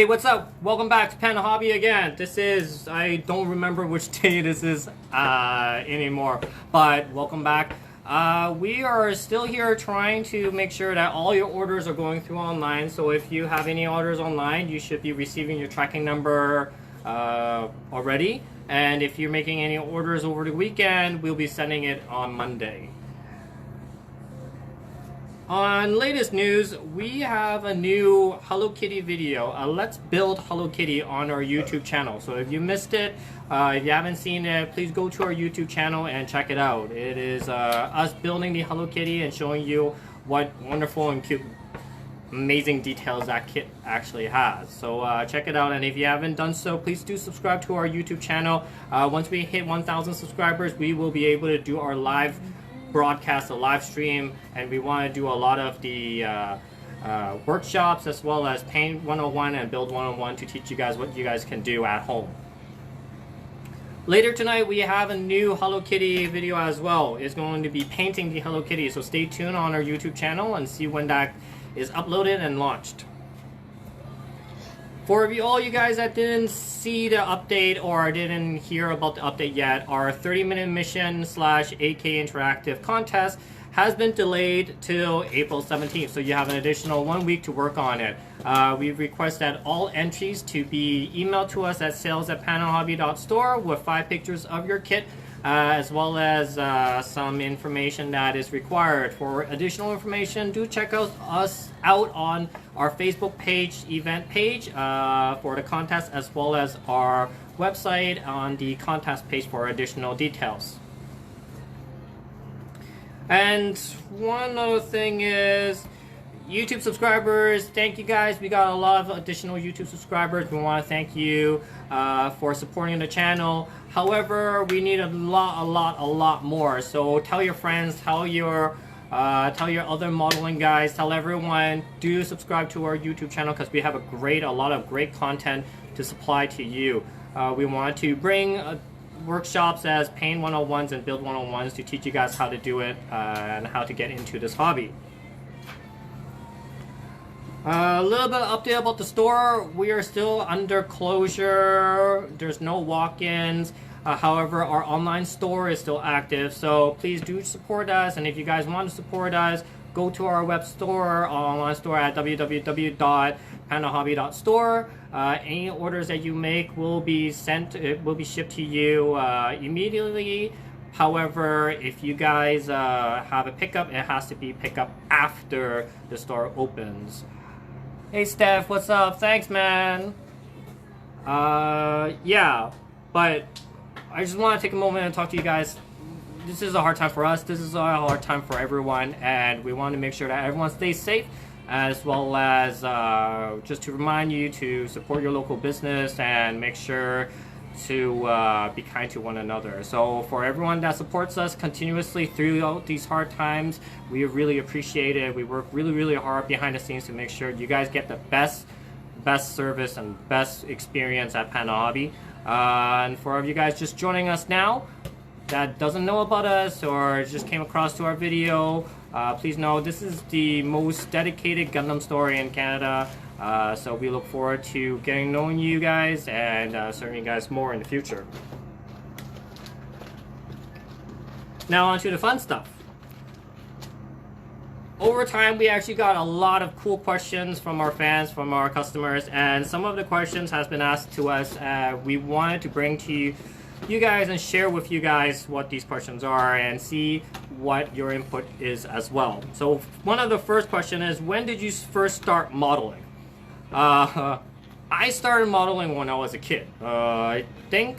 Hey, what's up? Welcome back to Panda Hobby again. This is, I don't remember which day this is anymore, but welcome back. We are still here trying to make sure that all your orders are going through online. So if you have any orders online, you should be receiving your tracking number already. And if you're making any orders over the weekend, we'll be sending it on Monday. On latest news, we have a new Hello Kitty video, Let's Build Hello Kitty, on our YouTube channel. So if you missed it, if you haven't seen it, please go to our YouTube channel and check it out. It is us building the Hello Kitty and showing you what wonderful and cute, amazing details that kit actually has. So check it out, and if you haven't done so, please do subscribe to our YouTube channel. Once we hit 1,000 subscribers, we will be able to do our live broadcast, a live stream, and we want to do a lot of the workshops as well as Paint 101 and Build 101 to teach you guys what you guys can do at home. Later tonight we have a new Hello Kitty video as well. It's going to be painting the Hello Kitty, so stay tuned on our YouTube channel and see when that is uploaded and launched. For all you guys that didn't see the update or didn't hear about the update yet, our 30-minute mission / 8K interactive contest has been delayed till April 17th, so you have an additional 1 week to work on it. We request that all entries to be emailed to us at sales@panelhobby.store with 5 pictures of your kit, as well as some information that is required. For additional information, do check us out on our Facebook page, event page, for the contest, as well as our website on the contest page for additional details. And one other thing is YouTube subscribers. Thank you guys. We got a lot of additional YouTube subscribers. We want to thank you for supporting the channel. However, we need a lot more. So tell your friends, tell your other modeling guys, tell everyone, do subscribe to our YouTube channel, because we have a lot of great content to supply to you. We want to bring workshops as Paint 101s and Build 101s to teach you guys how to do it and how to get into this hobby. A little bit of update about the store. We are still under closure. There's no walk-ins. However, our online store is still active, so please do support us. And if you guys want to support us, go to our web store, our online store at www.pandahobby.store. Any orders that you make will be shipped to you immediately. However, if you guys have a pickup, it has to be picked up after the store opens. Hey Steph, what's up? Thanks, man. Yeah, but I just want to take a moment and talk to you guys. This is a hard time for us. This is a hard time for everyone, and we want to make sure that everyone stays safe, as well as just to remind you to support your local business and make sure to be kind to one another. So for everyone that supports us continuously throughout these hard times, we really appreciate it. We work really hard behind the scenes to make sure you guys get the best service and best experience at Panda Hobby. And for you guys just joining us now that doesn't know about us or just came across to our video, please know this is the most dedicated Gundam store in Canada. So we look forward to getting to know you guys and serving you guys more in the future. Now on to the fun stuff. Over time, we actually got a lot of cool questions from our fans, from our customers, and some of the questions has been asked to us. We wanted to bring to you guys and share with you guys what these questions are and see what your input is as well. So one of the first question is, when did you first start modeling? I started modeling when I was a kid. I think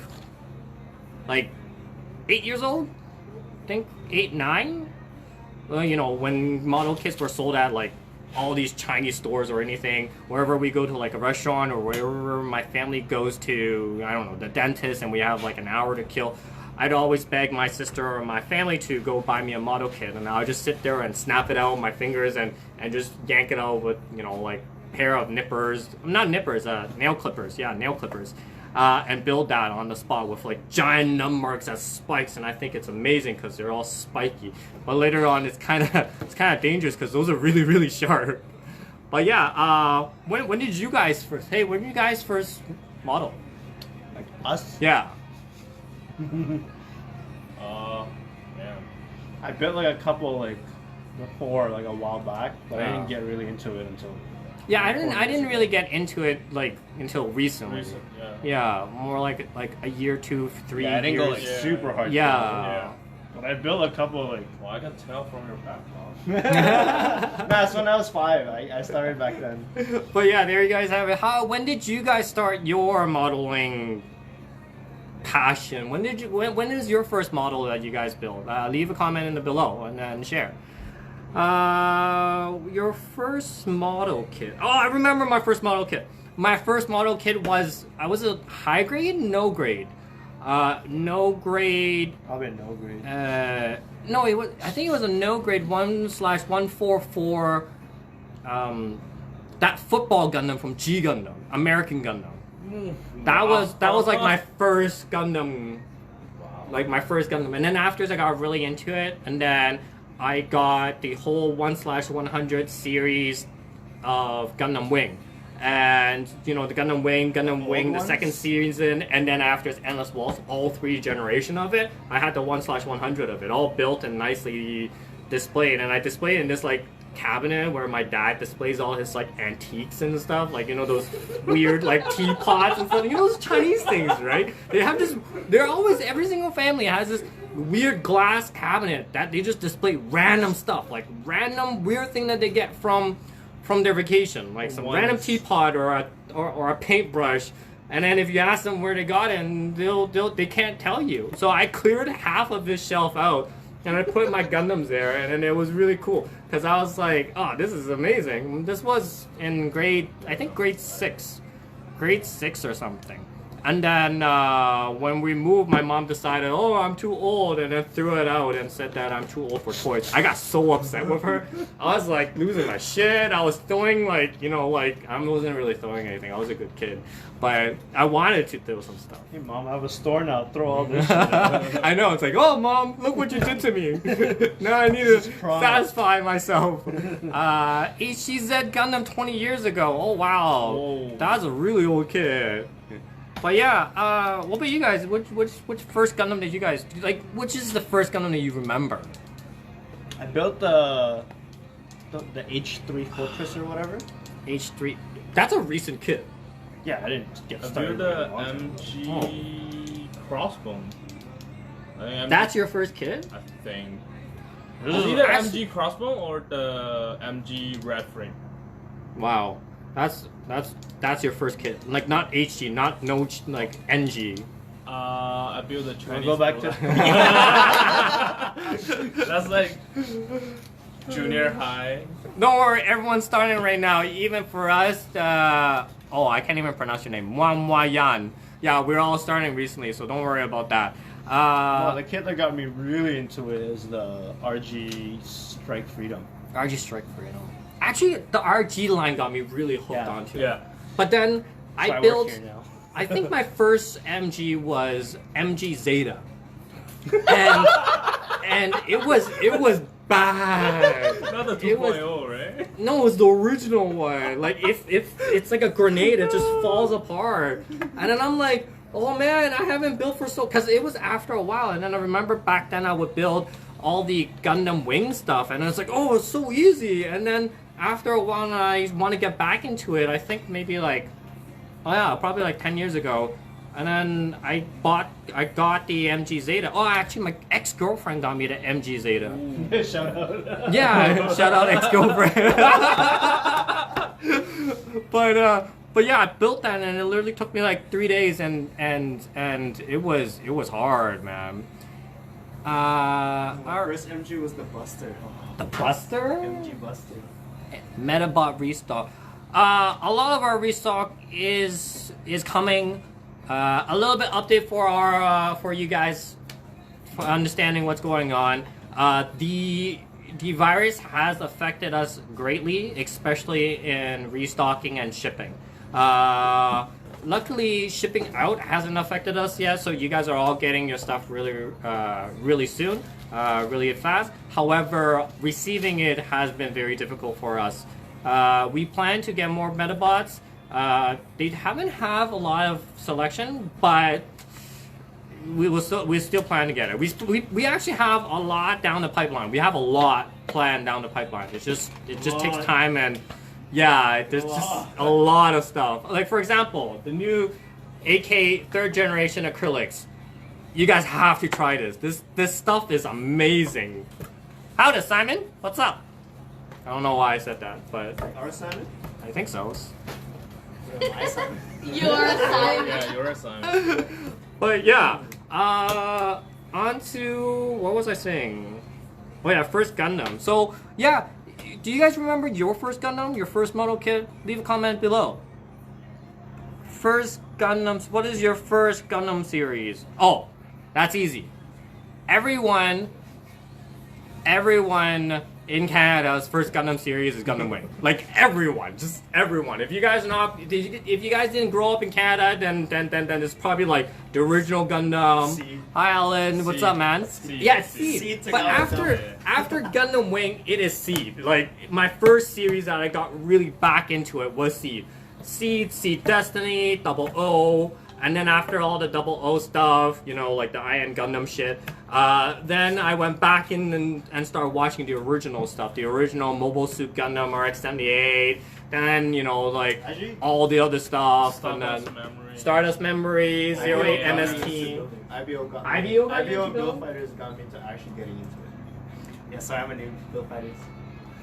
like 8 years old. I think 8, 9. Well, you know, when model kits were sold at like all these Chinese stores or anything, wherever we go to like a restaurant or wherever my family goes to, I don't know, the dentist, and we have like an hour to kill, I'd always beg my sister or my family to go buy me a model kit, and I'll just sit there and snap it out with my fingers and just yank it out with, you know, like pair of nippers, not nippers, nail clippers, yeah, nail clippers, and build that on the spot with like giant num marks as spikes, and I think it's amazing because they're all spiky. But later on, it's kind of dangerous because those are really sharp. But yeah, when did you guys first? Hey, when did you guys first model? Like us? Yeah. Man. I built like a couple like before, like a while back, but I Yeah. didn't get really into it until. Yeah, I 4 years didn't ago. really get into it like until recently. Recent, yeah. Yeah, more like a year, 2, 3 Yeah, I didn't go like years. super hard. Yeah. But I built a couple like. Well, I can tell from your background. That's when I was 5. I started back then. But yeah, there you guys have it. When did you guys start your modeling passion? When is your first model that you guys built? Leave a comment in the below and then share. Your first model kit. Oh, I remember my first model kit. My first model kit was I was a high grade, no grade. No grade. Probably a no grade. No, it was. I think it was a no grade 1/144. That football Gundam from G Gundam, American Gundam. That was like my first Gundam, like my first Gundam. And then after I got really into it, and then I got the whole 1/100 series of Gundam Wing. And you know the Gundam Wing, the second season, and then after it's Endless Waltz, all 3 generation of it. I had the 1/100 of it, all built and nicely displayed, and I displayed it in this like cabinet where my dad displays all his like antiques and stuff, like you know those weird like teapots and stuff. You know those Chinese things, right? They have this. They're always every single family has this weird glass cabinet that they just display random stuff, like random weird thing that they get from their vacation, like some random teapot or a paintbrush, and then if you ask them where they got it, and they can't tell you. So I cleared half of this shelf out, and I put my Gundams there, and then it was really cool because I was like, oh, this is amazing. This was in grade 6 or something. And then when we moved, my mom decided, oh, I'm too old, and then threw it out and said that I'm too old for toys. I got so upset with her. I was like losing my shit. I was throwing like, you know, like I wasn't really throwing anything. I was a good kid, but I wanted to throw some stuff. Hey mom, I have a store now. Throw all this shit out. I know. It's like, oh mom, look what you did to me. Now I need to satisfy myself. HGZ Gundam 20 years ago. Oh wow, Whoa. that's a really old kid. But yeah, what about you guys? Which first Gundam did you guys like? Which is the first Gundam that you remember? I built the H3 Fortress or whatever. H3. That's a recent kit. Yeah, I didn't get I started. built the really long time. MG Crossbone. That's your first kit? I think. This It's is either actually- MG Crossbone or the MG Red Frame. Wow, that's your first kit. Like not HG, not no like NG. I built the Chinese. Go back to. That's like junior high. Don't worry, everyone's starting right now. Even for us, oh, I can't even pronounce your name. Yan. Yeah, we're all starting recently, so don't worry about that. Well, the kit that got me really into it is the RG Strike Freedom. RG Strike Freedom. Actually, the RG line got me really hooked Yeah. onto it. Yeah. But then So I work built. here now. I think my first MG was MG Zeta, and it was bad. Not the It was- 2.0, right? No, it was the original one. Like if it's like a grenade, it just falls apart. And then I'm like, oh man, I haven't built for so, because it was after a while. And then I remember back then I would build all the Gundam Wing stuff, and it's like, oh, it's so easy. And then after a while, and I want to get back into it. I think maybe like, oh yeah, probably like 10 years ago. And then I got the MG Zeta. Oh, actually, my ex-girlfriend got me the MG Zeta. Shout out. Yeah, shout out ex-girlfriend. But yeah, I built that, and it literally took me like 3 days, and it was hard, man. My first MG was the Buster. The Buster? MG Buster. Medibot Restock. A lot of our restock is coming. A little bit update for you guys for understanding what's going on. The virus has affected us greatly, especially in restocking and shipping. Luckily, shipping out hasn't affected us yet, so you guys are all getting your stuff really soon, really fast. However, receiving it has been very difficult for us. We plan to get more Medabots. They haven't have a lot of selection, but we still plan to get it. We actually have a lot down the pipeline. We have a lot planned down the pipeline. It just takes time, and yeah, there's just a lot of stuff. Like for example, the new AK 3rd generation acrylics. You guys have to try this. This stuff is amazing. Howdy, Simon. What's up? I don't know why I said that, but Our Simon? I think so. My Simon? You're a Simon. Yeah, you're a Simon. But yeah, on to, what was I saying? Oh yeah, first Gundam. So yeah, do you guys remember your first Gundam? Your first model kit? Leave a comment below. First Gundams, what is your first Gundam series? Oh, that's easy. Everyone in Canada's first Gundam series is Gundam Wing. Like everyone, just everyone. If you guys didn't grow up in Canada, then it's probably like the original Gundam. Seed. Hi Alan, what's up, man? Seed. Yeah, it's Seed. Seed But technology. after Gundam Wing, it is Seed. Like my first series that I got really back into it was Seed. Seed Destiny, Double O. And then after all the Double O stuff, you know, like the Iron Gundam shit, then I went back in and started watching the original stuff, the original Mobile Suit Gundam RX-78, then, you know, like all the other stuff, and then Stardust Memories, 08 MST. IBO got IBO got you IBO into Build Gundam? Fighters got me into actually getting into it. Yeah, sorry, I'm a new Build Fighters.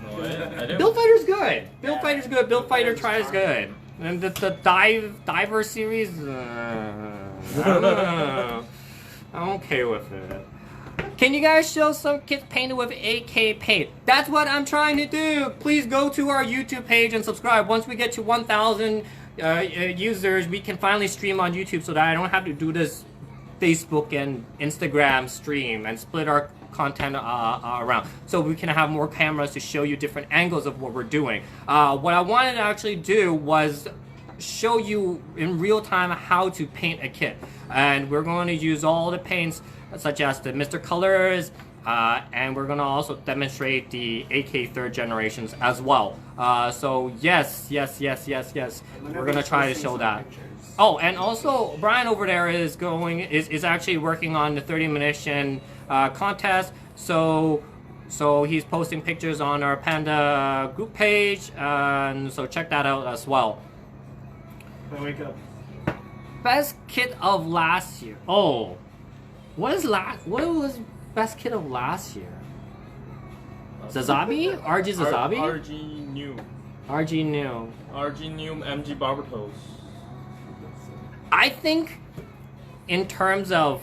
No, I didn't. Build Fighter's good. Build Fighter's good. Build Fighter Try is good. And the Diver series, I don't know. I'm okay with it. Can you guys show some kits painted with AK paint? That's what I'm trying to do. Please go to our YouTube page and subscribe. Once we get to 1,000 users, we can finally stream on YouTube so that I don't have to do this Facebook and Instagram stream and split our content around, so we can have more cameras to show you different angles of what we're doing. What I wanted to actually do was show you in real time how to paint a kit, and we're going to use all the paints such as the Mr. Colors, and we're going to also demonstrate the AK 3rd generations as well. So yes, we're going to try to show that. Oh, and also Brian over there is actually working on the 30 munition contest, so he's posting pictures on our Panda group page, and so check that out as well. Wake up. Best kit of last year. Oh, what was best kit of last year? Zazabi? RG Zazabi? RG new. RG new. RG new MG Barbatos. I think in terms of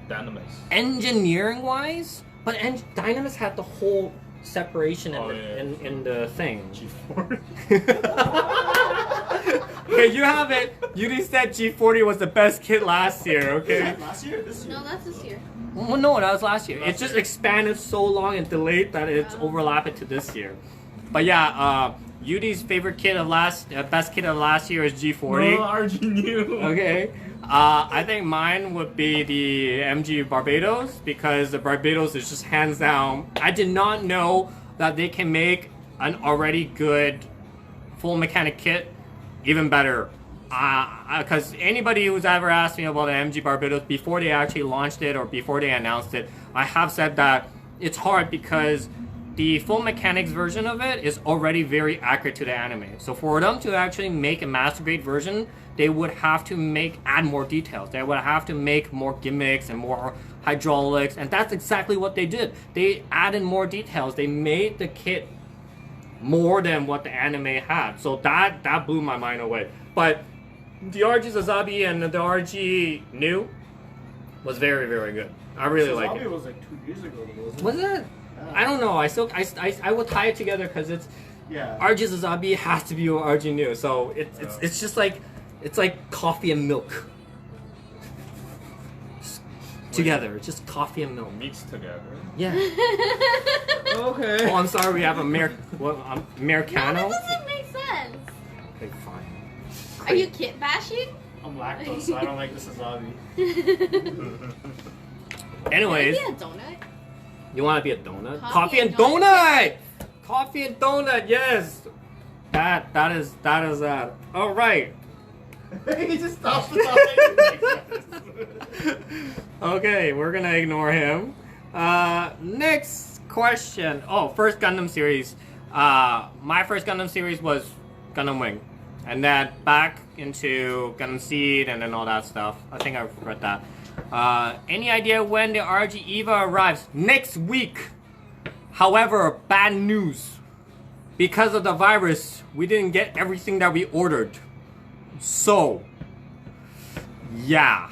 Dynamis. engineering wise, but Dynamis had the whole separation in the thing. G4. Okay, you have it. You said G40 was the best kit last year, okay? Last year? This year? No, that's this year. Well, no, that was last year. It just expanded so long and delayed that it's overlapped to this year. But yeah, Yudi's favorite kit of best kit of last year is G40. No, RG new. Okay. I think mine would be the MG Barbados, because the Barbados is just hands down. I did not know that they can make an already good full mechanic kit even better. Because anybody who's ever asked me about the MG Barbados before they actually launched it or before they announced it, I have said that it's hard because the full mechanics version of it is already very accurate to the anime. So for them to actually make a master grade version, they would have to add more details. They would have to make more gimmicks and more hydraulics, and that's exactly what they did. They added more details. They made the kit more than what the anime had. So that blew my mind away. But the RG Zazabi and the RG new was very, very good. I really like it. Zazabi was like 2 years ago, wasn't it? Was it? I don't know. I will tie it together because it's Yeah. RG Zazabi has to be RG new. So it's just like coffee and milk together. It's just coffee and milk. Mixed together. Yeah. Okay. Oh, I'm sorry. We have Americano. No, that doesn't make sense. Okay, fine. Are you kit bashing? I'm lactose, so I don't like the Zazabi. Anyways, Maybe a donut. you want to be a donut? Coffee Coffee and and donut. Coffee and donut, yes. That is that. All right. He just stops the topic. Okay, we're gonna ignore him. Next question. Oh, first Gundam series. My first Gundam series was Gundam Wing, and then back into Gundam Seed, and then all that stuff. I think I've read that. Any idea when the RG Eva arrives? Next week. However, bad news. Because of the virus, we didn't get everything that we ordered. So, yeah.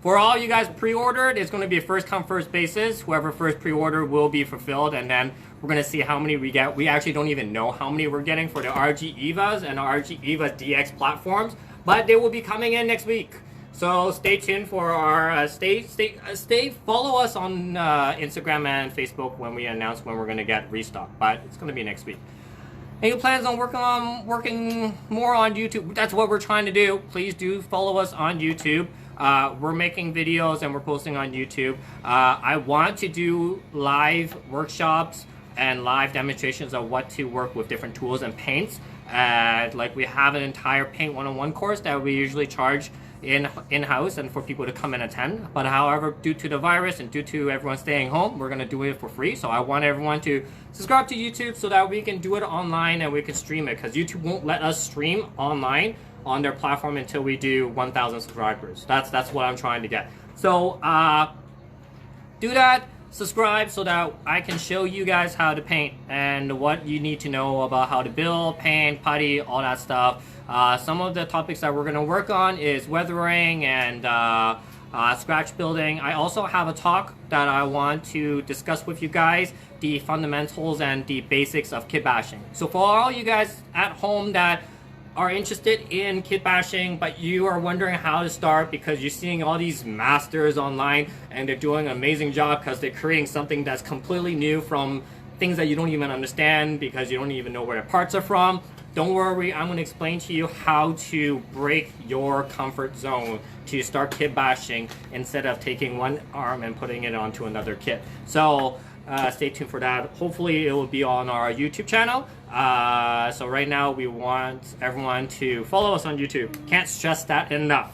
For all you guys pre-ordered, it's going to be a first come first basis. Whoever first pre-order will be fulfilled, and then we're going to see how many we get. We actually don't even know how many we're getting for the RG Evas and RG Eva DX platforms, but they will be coming in next week. So stay tuned for our follow us on Instagram and Facebook when we announce when we're going to get restock, but it's going to be next week. Any plans on working more on YouTube? That's what we're trying to do. Please do follow us on YouTube. We're making videos and we're posting on YouTube. I want to do live workshops and live demonstrations of what to work with different tools and paints. Like we have an entire Paint 101 course that we usually charge in-house and for people to come and attend. But however, due to the virus and due to everyone staying home, we're going to do it for free. So I want everyone to subscribe to YouTube so that we can do it online and we can stream it, because YouTube won't let us stream online on their platform until we do 1,000 subscribers. That's what I'm trying to get. So do that, subscribe so that I can show you guys how to paint and what you need to know about how to build, paint, putty, all that stuff. Some of the topics that we're going to work on is weathering and scratch building. I also have a talk that I want to discuss with you guys, the fundamentals and the basics of kit bashing. So for all you guys at home that are interested in kit bashing, but you are wondering how to start because you're seeing all these masters online and they're doing an amazing job because they're creating something that's completely new from things that you don't even understand because you don't even know where the parts are from. Don't worry, I'm going to explain to you how to break your comfort zone to start kit bashing instead of taking one arm and putting it onto another kit. So stay tuned for that. Hopefully it will be on our YouTube channel. So right now we want everyone to follow us on YouTube. Can't stress that enough.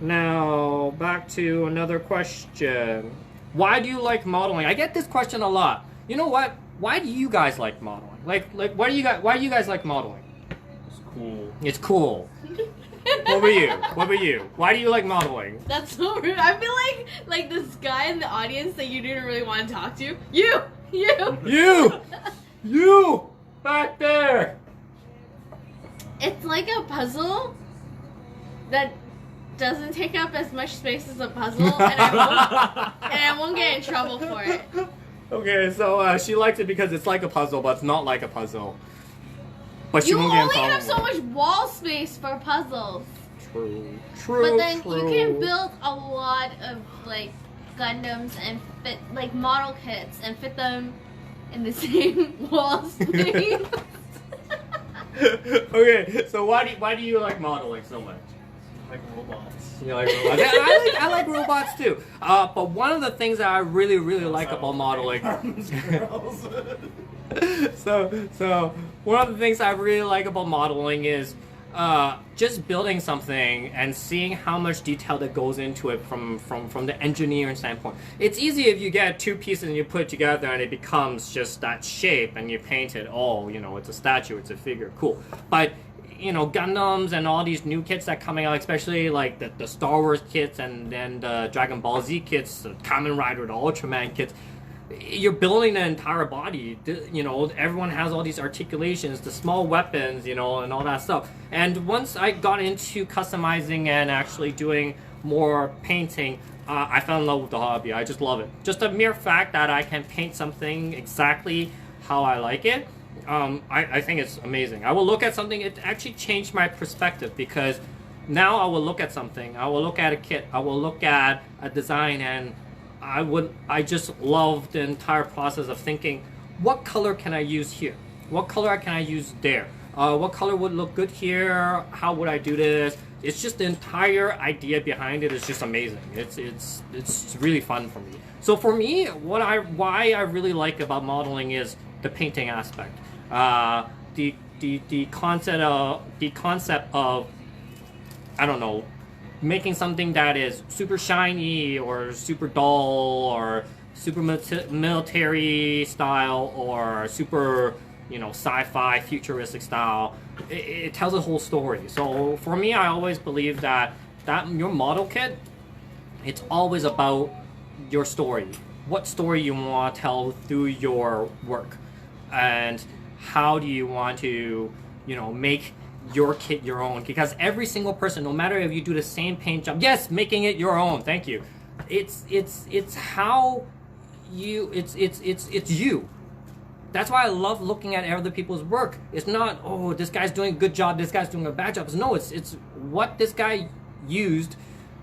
Now back to another question. Why do you like modeling? I get this question a lot. You know what? Why do you guys like modeling? Like why do you guys like modeling? It's cool. It's cool. What about you? What about you? Why do you like modeling? That's so rude. I feel like this guy in the audience that you didn't really want to talk to. You! You! Back there! It's like a puzzle that doesn't take up as much space as a puzzle, and I won't get in trouble for it. Okay, so she likes it because it's like a puzzle, but it's not like a puzzle. But she You won't get in only trouble. have so much wall space for puzzles. True. But then you can build a lot of like Gundams and fit like model kits and fit them in the same wall space. Okay, so why do you like modeling so much? Like robots. You like robots? Yeah, I like robots too. But one of the things that I really like about modeling. So one of the things I really like about modeling is just building something and seeing how much detail that goes into it from the engineering standpoint. It's easy if you get two pieces and you put it together and it becomes just that shape and you paint it. Oh, you know, it's a statue, it's a figure, cool. But you know, Gundams and all these new kits that coming out, especially like the Star Wars kits and then the Dragon Ball Z kits, the Kamen Rider, the Ultraman kits. You're building the entire body. You know, everyone has all these articulations, the small weapons, you know, and all that stuff. And once I got into customizing and actually doing more painting, I fell in love with the hobby. I just love it. Just the mere fact that I can paint something exactly how I like it, I think it's amazing. I will look at something, it actually changed my perspective because now I will look at something, I will look at a kit, I will look at a design, and I just love the entire process of thinking, what color can I use here? What color can I use there? What color would look good here? How would I do this? It's just the entire idea behind it is just amazing. It's really fun for me. So for me, why I really like about modeling is the painting aspect, the concept of I don't know, making something that is super shiny or super dull or super military style or super, you know, sci-fi futuristic style. It tells a whole story. So for me, I always believe that your model kit, it's always about your story. What story you want to tell through your work, and how do you want to, you know, make your kit your own? Because every single person, no matter if you do the same paint job, yes, making it your own. Thank you. It's how you. It's you. That's why I love looking at other people's work. It's not, oh, this guy's doing a good job, this guy's doing a bad job. No, it's what this guy used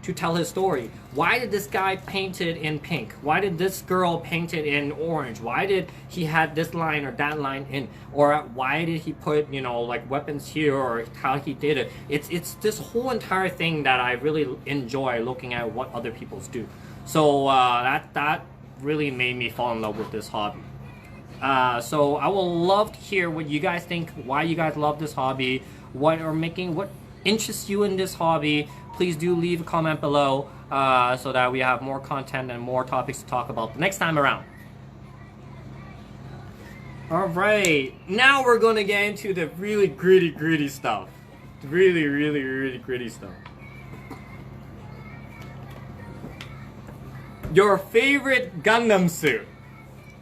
to tell his story. Why did this guy paint it in pink? Why did this girl paint it in orange? Why did he had this line or that line in? Or why did he put, you know, like weapons here, or how he did it? It's this whole entire thing that I really enjoy looking at what other people's do. So that really made me fall in love with this hobby. So I will love to hear what you guys think, why you guys love this hobby, what interests you in this hobby. Please do leave a comment below so that we have more content and more topics to talk about the next time around. Alright, now we're going to get into the really gritty stuff. Really gritty stuff. Your favorite Gundam suit.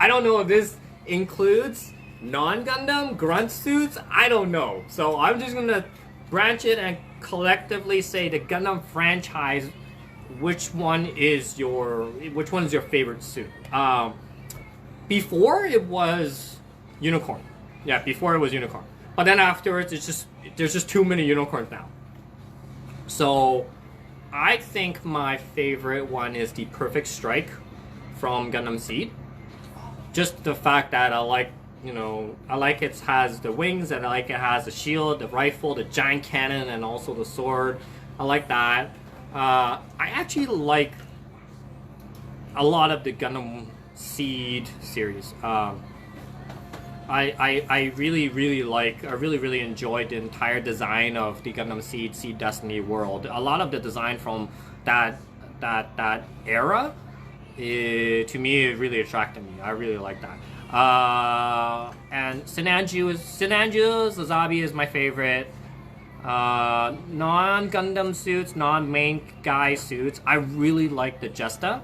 I don't know if this includes non-Gundam grunt suits. I don't know. So I'm just going to branch it and collectively say the Gundam franchise, which one is your favorite suit? Before it was Unicorn. Yeah, before it was Unicorn. But then afterwards there's just too many unicorns now. So I think my favorite one is the Perfect Strike from Gundam Seed. Just the fact that I like it has the wings, and I like it has the shield, the rifle, the giant cannon, and also the sword. I like that. I actually like a lot of the Gundam Seed series. I really enjoyed the entire design of the Gundam Seed Destiny world. A lot of the design from that era, to me, it really attracted me. I really like that. And Sinanju Zazabi is my favorite. Non-Gundam suits, non-main guy suits, I really like the Jesta.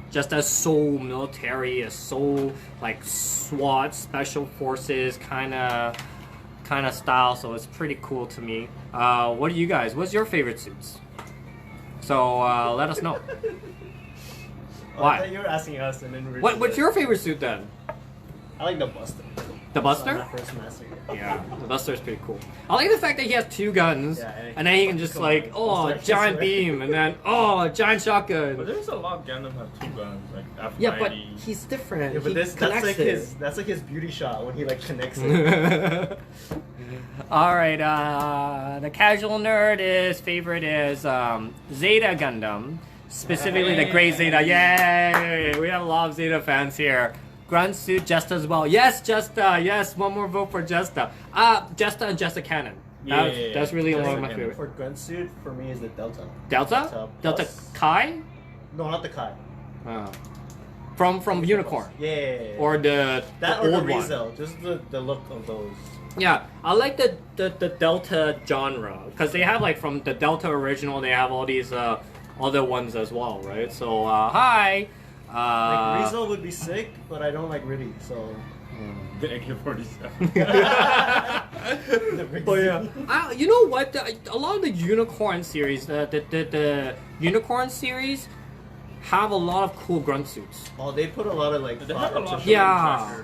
Jesta is so military, is so like SWAT, special forces kind of style, so it's pretty cool to me. What do you guys? What's your favorite suits? So let us know. Why? I thought you were asking us, and then What's your favorite suit then? I like the Buster. The Buster? Not first master. Yeah, the Buster is pretty cool. I like the fact that he has two guns, and then he can just like, oh, giant beam, and then, oh, giant But shotgun. there's a lot of Gundam have two guns, like F90. Yeah, but he's different. Yeah, but He that's like his beauty shot when he like connects it. Alright, the casual nerd favorite is Zeta Gundam. Specifically the Great Zeta. Yay! We have a lot of Zeta fans here. Grunt suit, Jesta as well. Yes, Jesta. Yes, one more vote for Jesta. Jesta and Jesta Cannon. That's really one of my favorite. For gun suit, for me is the Delta. Delta Plus- Kai? No, not the Kai. From Unicorn. Yeah. Or the that or old the one. Rizel. Just the look of those. Yeah, I like the Delta genre because they have like from the Delta original, they have all these other ones as well, right? So hi. Like Rizel would be sick, but I don't like Riddy, so. The AK-47. But yeah, you know what? A lot of the Unicorn series, the Unicorn series, have a lot of cool grunt suits. Oh, they put a lot of like. They have a lot of Yeah.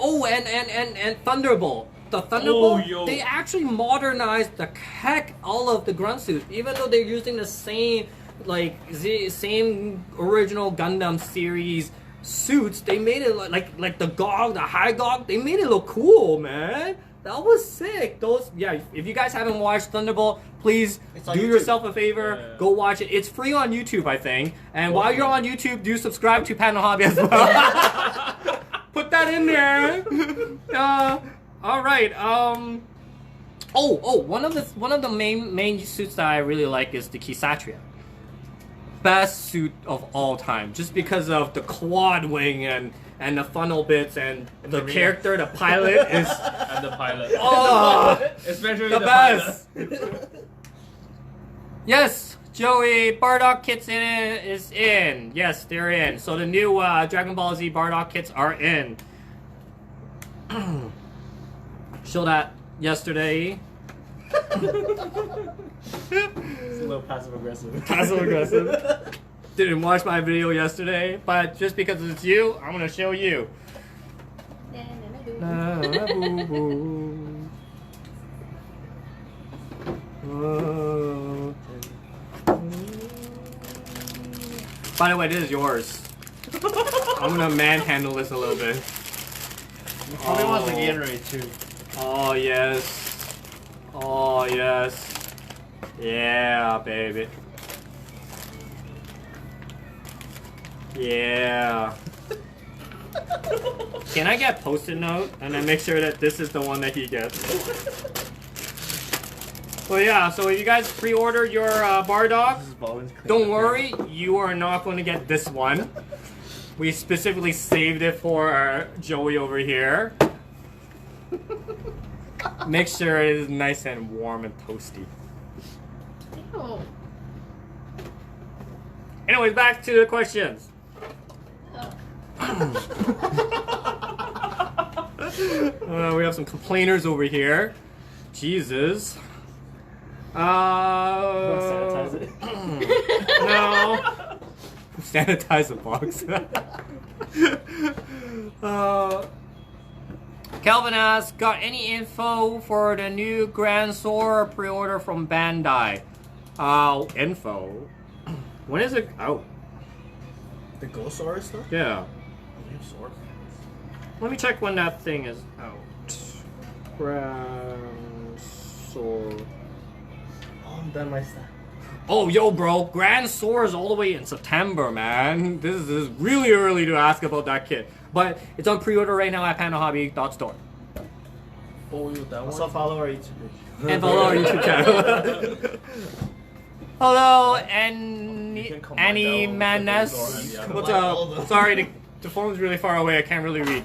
Oh, and Thunderbolt. The Thunderbolt, yo. they actually modernized the heck all of the grunt suits, even though they're using the same same original Gundam series suits. They made it like the GOG, the high GOG. They made it look cool, man. That was sick. Those, yeah. If you guys haven't watched Thunderbolt, please on do YouTube. yourself a favor. Go watch it. It's free on YouTube, I think. And while you're on YouTube, do subscribe to Panel Hobby as well. Put that that in there. All right. One of the main suits that I really like is the Kisatria. Best suit of all time, just because of the quad wing and the funnel bits and the character, the pilot is And the pilot. oh Especially the the best. pilot. Yes, Joey, Bardock kits is in. Yes, they're in. So the new Dragon Ball Z Bardock kits are in. Showed that yesterday. It's a little passive aggressive. Passive aggressive. Didn't watch my video yesterday, but just because it's you, I'm gonna show you. By the way, this is yours. I'm gonna manhandle this a little bit. He probably wants the Gatorade too. Oh yes. Oh yes. Yeah, baby. Yeah. Can I get post-it note and then make sure that this is the one that he gets? Well, yeah. So if you guys pre-order your Bardock, don't worry, you are not going to get this one. We specifically saved it for Joey over here. Make sure it is nice and warm and toasty. Ew. Anyways, back to the questions. We have some complainers over here. Jesus. Sanitize it. No. Sanitize the box. Calvin asks, got any info for the new Grand Sword pre-order from Bandai? Info? When is it out? The Ghosaurus stuff? Yeah. We have sword. Let me check when that thing is out. Grand Sword. Oh, I'm done my stuff. Oh, yo, bro. Grand Sword is all the way in September, man. This is really early to ask about that kit. But it's on pre-order right now at pandahobby.store. Oh, you that Also one? follow our YouTube page. And follow our YouTube channel. Hello, can combine Annie that one with the Manes. door and the other What's one. up? Sorry, the phone's really far away. I can't really read.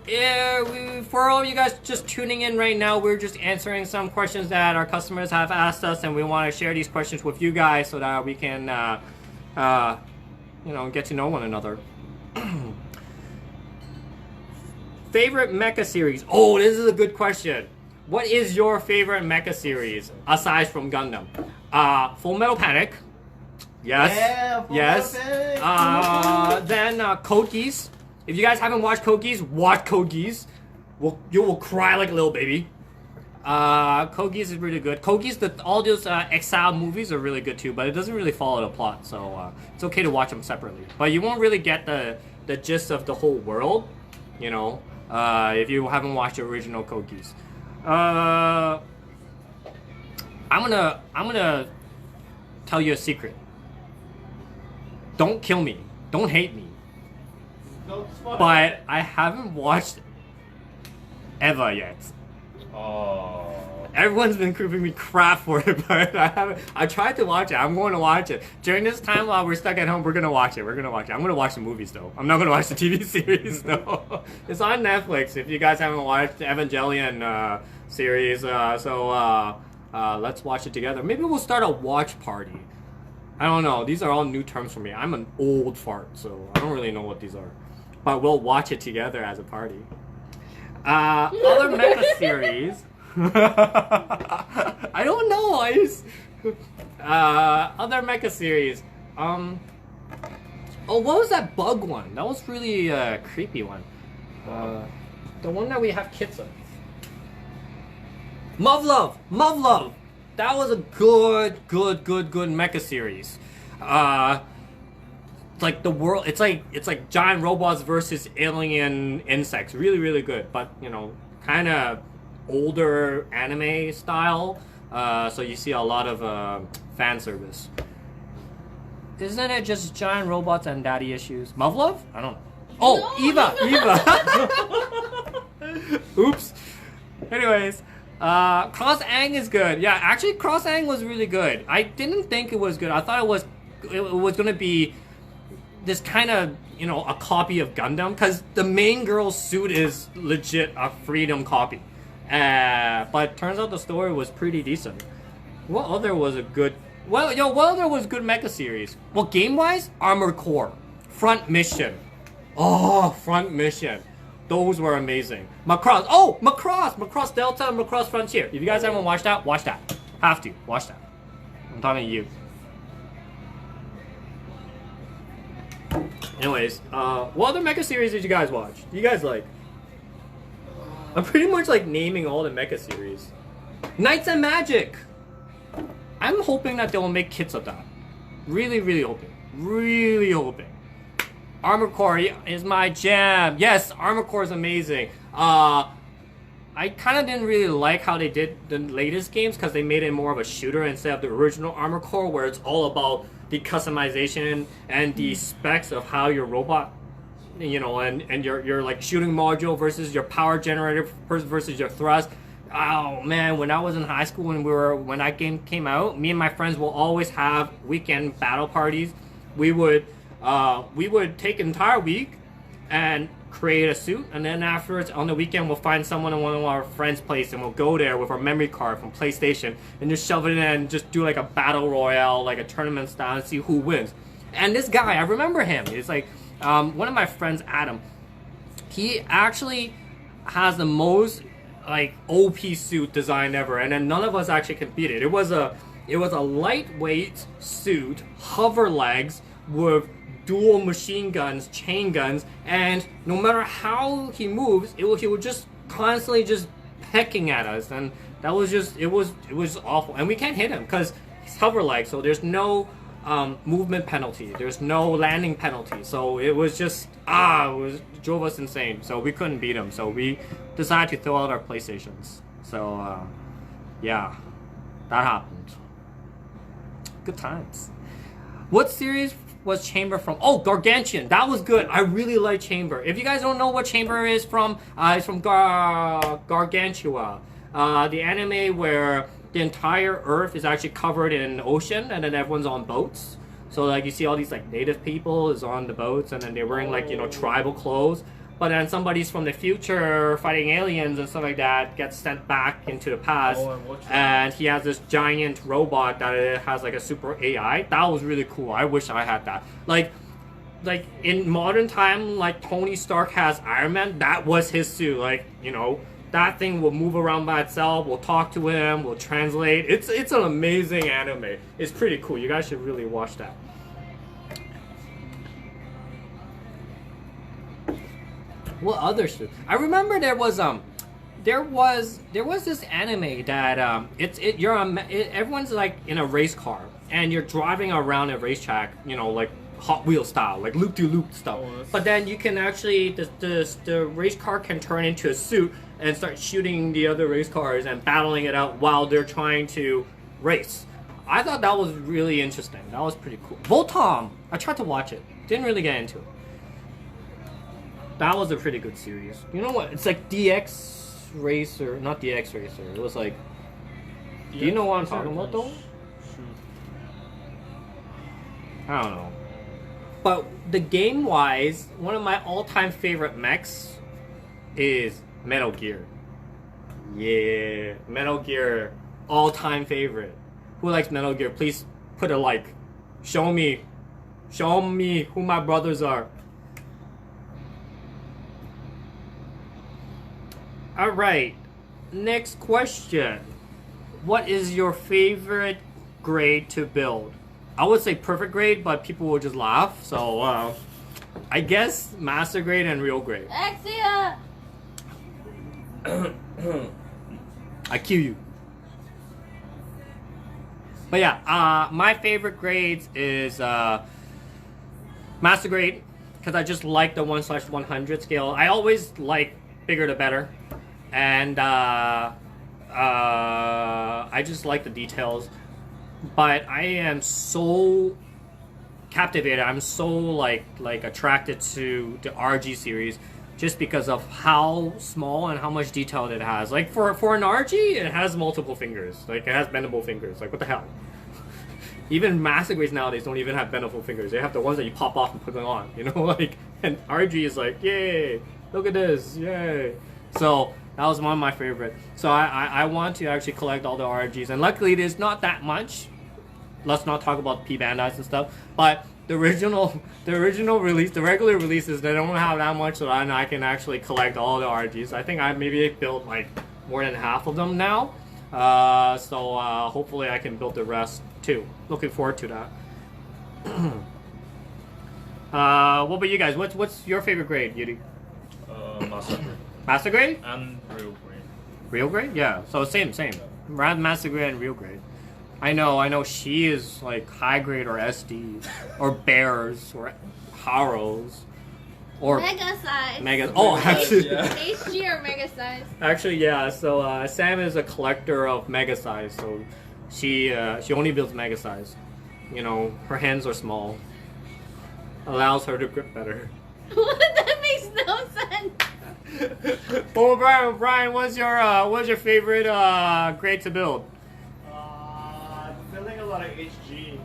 Yeah, for all you guys just tuning in right now, we're just answering some questions that our customers have asked us, and we want to share these questions with you guys so that we can, get to know one another. Favorite Mecha series? Oh, this is a good question. What is your favorite Mecha series aside from Gundam? Full Metal Panic. Yes. Yeah, Full yes. Metal Panic. Then Code Geass. If you guys haven't watched Code Geass, watch Code Geass. You will cry like a little baby. Code Geass is really good. Code Geass, all those Exile movies are really good too, but it doesn't really follow the plot, so it's okay to watch them separately. But you won't really get the gist of the whole world, if you haven't watched the original Code Geass. I'm gonna tell you a secret. Don't kill me. Don't hate me. But I haven't watched Eva yet. Oh. Everyone's been giving me crap for it, but I haven't. I tried to watch it. I'm going to watch it. During this time while we're stuck at home, we're going to watch it. I'm going to watch the movies, though. I'm not going to watch the TV series, though. It's on Netflix if you guys haven't watched the Evangelion series. Let's watch it together. Maybe we'll start a watch party. I don't know. These are all new terms for me. I'm an old fart, so I don't really know what these are. But we'll watch it together as a party. Other Mecha series. I don't know. Other Mecha series. Oh, what was that bug one? That was really a creepy one. The one that we have kits of. Muv Love. That was a good Mecha series. It's like the world. It's like giant robots versus alien insects. Really good. But kind of older anime style. So you see a lot of fan service. Isn't it just giant robots and daddy issues? Mavlov? I don't know. Oh, No, Eva. Oops. Anyways, Cross Ang is good. Yeah, actually, Cross Ang was really good. I didn't think it was good. I thought it was gonna be this kind of, you know, a copy of Gundam, because the main girl's suit is legit a Freedom copy. But turns out the story was pretty decent. What other was a good? What other was good mecha series? Well, game wise, Armored Core, Front Mission. Oh, Front Mission. Those were amazing. Macross. Oh, Macross Delta, Macross Frontier. If you guys haven't watched that, watch that. Have to watch that. I'm talking to you. Anyways, what other mecha series did you guys watch? Do you guys like? I'm pretty much like naming all the mecha series. Knights and Magic. I'm hoping that they will make kits of that. Really, really hoping. Really hoping. Armored Core is my jam. Yes, Armored Core is amazing. I kind of didn't really like how they did the latest games, because they made it more of a shooter instead of the original Armored Core, where it's all about the customization and the specs of how your robot, you know, and your like shooting module versus your power generator versus your thrust. Oh man, when I was in high school and when that game came out, me and my friends will always have weekend battle parties. We would take an entire week and create a suit, and then afterwards on the weekend we'll find someone in one of our friends' place and we'll go there with our memory card from PlayStation and just shove it in and just do like a battle royale, like a tournament style, and see who wins. And this guy, I remember him. It's like one of my friends, Adam. He actually has the most like OP suit design ever, and then none of us actually competed. It was a lightweight suit, hover legs with dual machine guns, chain guns, and no matter how he moves, he would just constantly just pecking at us, and that was just it was awful. And we can't hit him because he's hover legs, so there's no movement penalty, there's no landing penalty, so it was just it drove us insane. So we couldn't beat him, so we decided to throw out our PlayStations. So yeah, that happened. Good times. What series was Chamber from? Oh, Gargantuan. That was good. I really like Chamber. If you guys don't know what Chamber is from, it's from Gargantua, the anime where the entire Earth is actually covered in ocean, and then everyone's on boats. So like you see all these like native people is on the boats, and then they're wearing like, you know, tribal clothes. But then somebody's from the future fighting aliens and stuff like that gets sent back into the past, and he has this giant robot that it has like a super AI. That was really cool. I wish I had that. Like in modern time, like Tony Stark has Iron Man. That was his suit. Like, you know, that thing will move around by itself. We'll talk to him. We'll translate. It's an amazing anime. It's pretty cool. You guys should really watch that. What other shit? I remember there was this anime that everyone's like in a race car and you're driving around a racetrack, you know, like Hot Wheel style, like loop-de-loop stuff. But then you can actually the race car can turn into a suit and start shooting the other race cars and battling it out while they're trying to race. I thought that was really interesting. That was pretty cool. Voltom. I tried to watch it. Didn't really get into it. That was a pretty good series. You know what? It's like DX Racer, not DX Racer. It was like. Do you know what I'm talking about though? I don't know. But the game wise, one of my all-time favorite mechs is Metal Gear. Yeah, Metal Gear, all-time favorite. Who likes Metal Gear? Please put a like. Show me who my brothers are. Alright, next question. What is your favorite grade to build? I would say perfect grade, but people will just laugh. So, I guess master grade and real grade. Axia! I kill you. But yeah, my favorite grades is master grade, because I just like the 1/100 scale. I always like bigger the better. And I just like the details, but I am so captivated. I'm so like attracted to the RG series just because of how small and how much detail it has. Like for an RG, it has multiple fingers. Like it has bendable fingers. Like what the hell? Even master grades nowadays don't even have bendable fingers. They have the ones that you pop off and put them on. You know, like, and RG is like, yay, look at this, yay. So that was one of my favorite. So I want to actually collect all the RGs, and luckily there's not that much. Let's not talk about P Bandais and stuff, but the original release, the regular releases, they don't have that much, so I can actually collect all the RGs. I think I maybe built like more than half of them now. So hopefully I can build the rest too. Looking forward to that. What about you guys? What's your favorite grade, Yuri? Master grade. Master grade? And real grade. Real grade? Yeah. So same. Around master grade and real grade. I know she is like high grade or SD or bears or Haros or Mega size. mega. Oh, actually, Yeah. HG or mega size. actually, yeah. So Sam is a collector of mega size. So she only builds mega size. You know, her hands are small. Allows her to grip better. That makes no sense. Oh, Brian, what's your favorite grade to build? Building a lot of HG.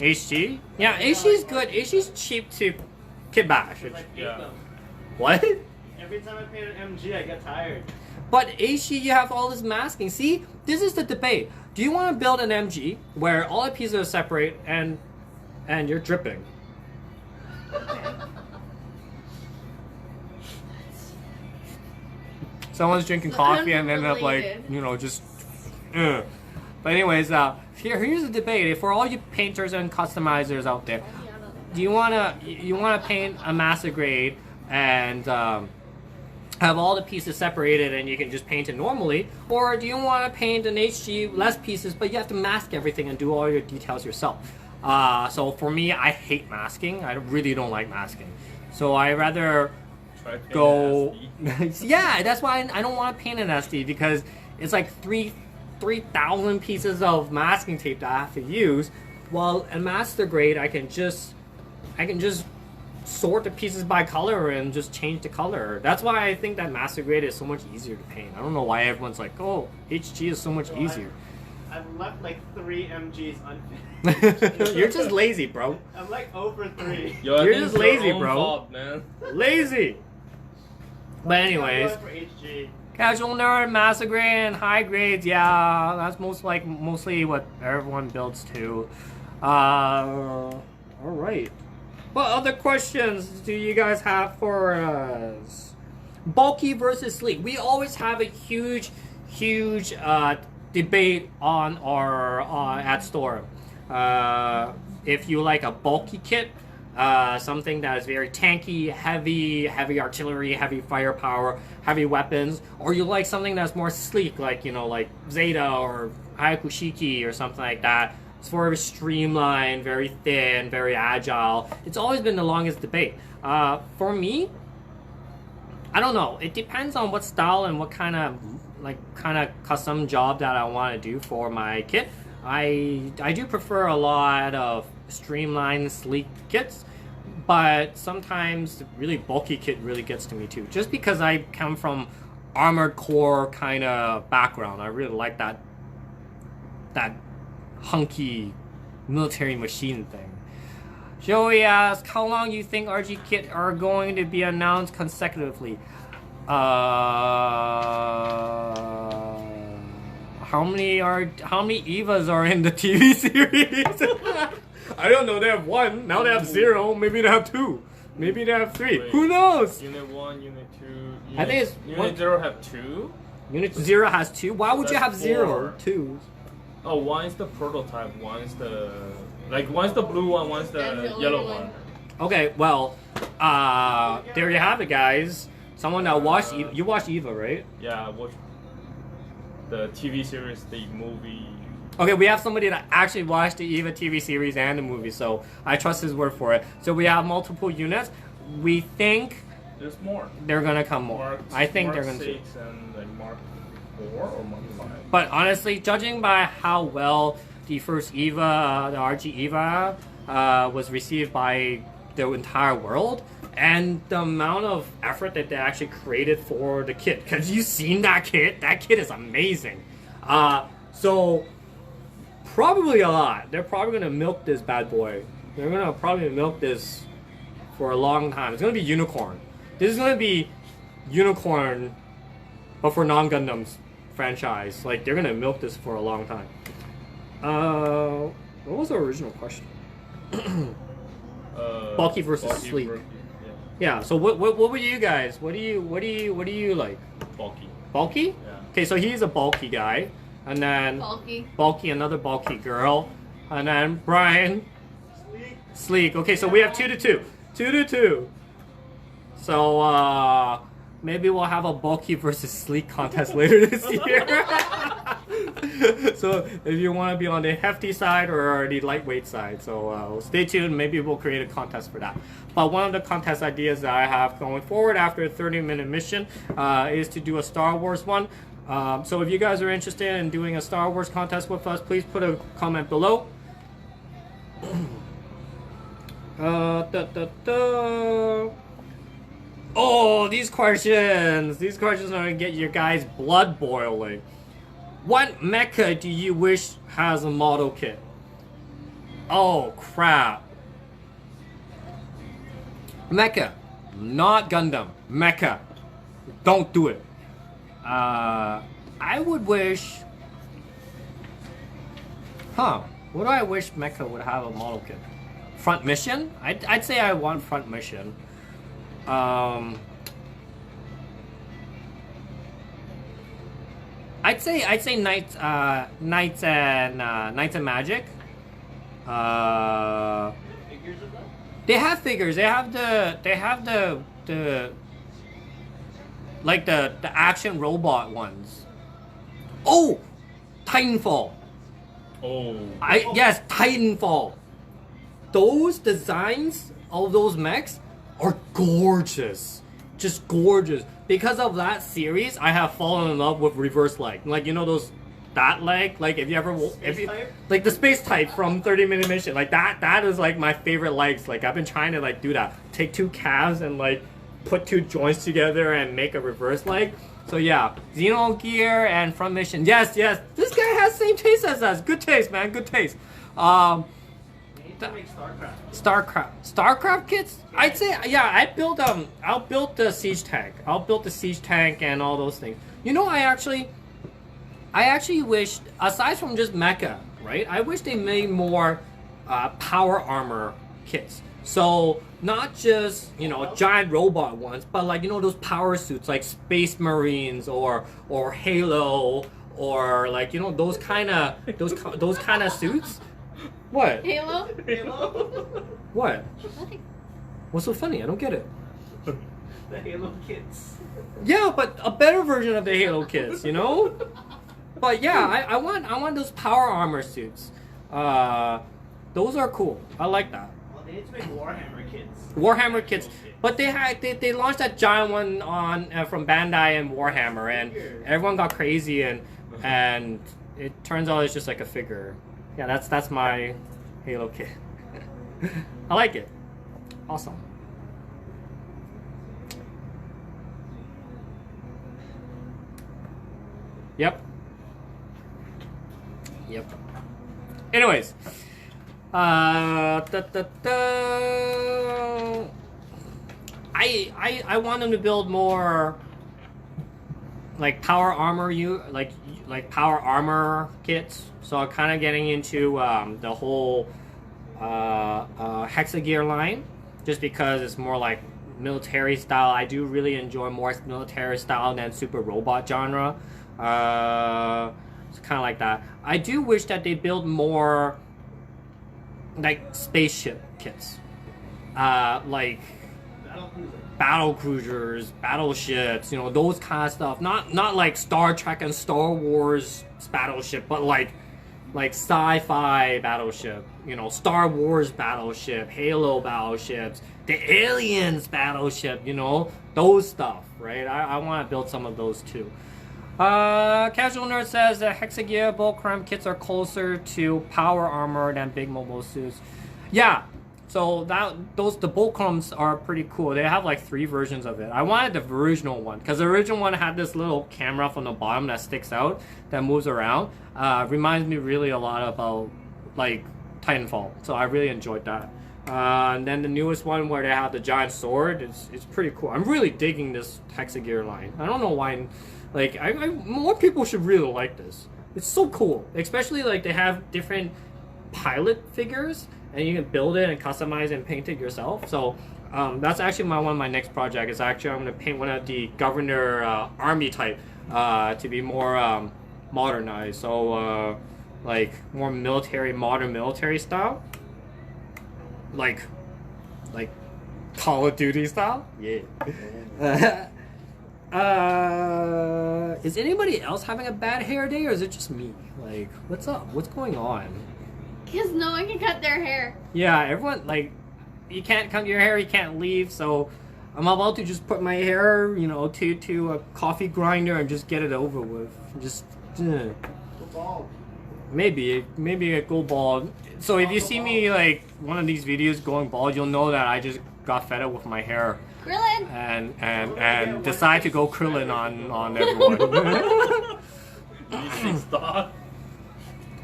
HG? Yeah, HG is good. HG is cheap to kit bash. I hate Yeah. them. What? Every time I paint an MG, I get tired. But HG, you have all this masking. See, this is the debate. Do you want to build an MG where all the pieces are separate and you're dripping? Someone's drinking coffee and ended up like, Unrelated. you know, just. Ugh. But anyways, here's the debate. For all you painters and customizers out there, do you wanna paint a master grade and have all the pieces separated and you can just paint it normally, or do you want to paint an HG less pieces but you have to mask everything and do all your details yourself? So for me, I hate masking. I really don't like masking. So I rather Try painting go. SD. Yeah, that's why I don't want to paint an SD because it's like 3,000 pieces of masking tape that I have to use. While in master grade, I can just sort the pieces by color and just change the color. That's why I think that master grade is so much easier to paint. I don't know why everyone's like, oh, HG is so much easier. I've left like 3 MGs unfinished. You're just lazy, bro. I'm like over 3. Yo, I You're think just it's your lazy, own bro. fault, man. Lazy. But anyways, I'm going for HG. casual nerd, master grade, and high grades. Yeah, that's mostly what everyone builds to. All right. What other questions do you guys have for us? Bulky versus sleek. We always have a huge debate on our at store. If you like a bulky kit, something that is very tanky, heavy artillery, heavy firepower, heavy weapons, or you like something that's more sleek, like like Zeta or Hayakushiki or something like that. It's very streamlined, very thin, very agile. It's always been the longest debate. For me, I don't know. It depends on what style and what kind of custom job that I want to do for my kit. I do prefer a lot of streamlined, sleek kits, but sometimes the really bulky kit really gets to me too. Just because I come from armored core kind of background, I really like that hunky military machine thing. Joey asks, how long do you think RG kit are going to be announced consecutively? How many Evas are in the TV series? I don't know. They have 1. Now they have 0. Maybe they have 2. Maybe they have 3. Wait. Who knows? Unit 1, Unit 2. I think it's Unit 0 have 2? Unit 0 has 2. Why would you That's have 0 4. 2? Oh, one is the prototype, one is the one's the blue one, one's That's the the only yellow one. one. Okay, well, there you have it, guys. Someone that watched Eva, you watched Eva, right? Yeah, I watched the TV series, the movie. Okay, we have somebody that actually watched the Eva TV series and the movie, so I trust his word for it. So we have multiple units. We think There's more. they're gonna come more. Mark, I think Mark they're gonna. 6 and like Mark 4 or Mark 5. But honestly, judging by how well the first Eva, the RG Eva, was received by the entire world, and the amount of effort that they actually created for the kit. Because you've seen that kit. That kit is amazing. So probably a lot. They're probably gonna milk this bad boy. They're gonna probably milk this for a long time. It's gonna be unicorn. This is gonna be unicorn, but for non-Gundams franchise. Like, they're gonna milk this for a long time. What was the original question? Bulky versus sleek. Yeah. So what were you guys? What do you like? Bulky. Bulky? Yeah. Okay, so he's a bulky guy, and then bulky, another bulky girl, and then Brian, sleek. Okay, so we have 2-2, 2-2. So maybe we'll have a bulky versus sleek contest later this year. So if you want to be on the hefty side or the lightweight side, so stay tuned. Maybe we'll create a contest for that. But one of the contest ideas that I have going forward after a 30-minute mission is to do a Star Wars one. So if you guys are interested in doing a Star Wars contest with us, please put a comment below. Oh, these questions are gonna get your guys' blood boiling. What mecha do you wish has a model kit? Oh crap. Mecha, not Gundam. Mecha. Don't do it. I would wish... What do I wish Mecha would have a model kit? Front mission? I'd say I want front mission. I'd say Knights and Magic. Figures of that? They have figures. They have the like the action robot ones. Oh, Titanfall. Oh. Yes, Titanfall. Those designs of those mechs are gorgeous. Just gorgeous. Because of that series, I have fallen in love with reverse leg. Like, you know that leg? Like, if you ever... like, the space type from 30-minute mission. Like, that is, like, my favorite legs. Like, I've been trying to, like, do that. Take two calves and, like, put two joints together and make a reverse leg. So, yeah. Xenogear and Front Mission. Yes, yes. This guy has the same taste as us. Good taste, man. Good taste. Make Starcraft kits? I'd say, yeah, I'll build the siege tank. I'll build the siege tank and all those things. You know, I actually wish, aside from just mecha, right? I wish they made more power armor kits. So not just, you know, giant robot ones, but like, you know, those power suits like Space Marines or Halo, or like, you know, those kind of suits. What? Halo? What? Nothing. What's so funny? I don't get it. The Halo kits. Yeah, but a better version of the Halo kits, you know? But yeah, I want those power armor suits. Those are cool. I like that. Well, they need to make Warhammer kits. Warhammer kits, but they launched that giant one on from Bandai and Warhammer, and everyone got crazy, and it turns out it's just like a figure. Yeah, that's my Halo kit. I like it. Awesome. Yep. Anyways, I want them to build more like power armor like power armor kits. So I'm kind of getting into the whole Hexagear line, just because it's more like military style. I do really enjoy more military style than super robot genre. It's kind of like that. I do wish that they build more like spaceship kits, like battle cruisers, battleships, you know, those kind of stuff. Not like Star Trek and Star Wars battleship, but like sci-fi battleship, you know, Star Wars battleship, Halo battleships, the Aliens battleship, you know, those stuff, right? I want to build some of those too. Casual Nerd says that Hexagear Bullcrumb kits are closer to power armor than big mobile suits. Yeah. So the Bolcoms are pretty cool. They have like 3 versions of it. I wanted the original one because the original one had this little camera from the bottom that sticks out that moves around. Reminds me really a lot about like Titanfall. So I really enjoyed that. And then the newest one where they have the giant sword, it's pretty cool. I'm really digging this Hexagear line. I don't know why, like more people should really like this. It's so cool, especially like they have different pilot figures and you can build it and customize and paint it yourself. So that's actually one of my next project is actually I'm going to paint one of the governor army type to be more modernized. So like more modern military style. Like Call of Duty style? Yeah. Is anybody else having a bad hair day or is it just me? Like, what's up? What's going on? Because no one can cut their hair. Yeah, everyone, like, you can't cut your hair, you can't leave, so I'm about to just put my hair, you know, to a coffee grinder and just get it over with. Just, Go bald. maybe it go bald. So if you see me, like, one of these videos going bald, you'll know that I just got fed up with my hair. Krillin! And decide to go Krillin on everyone. 6 dots.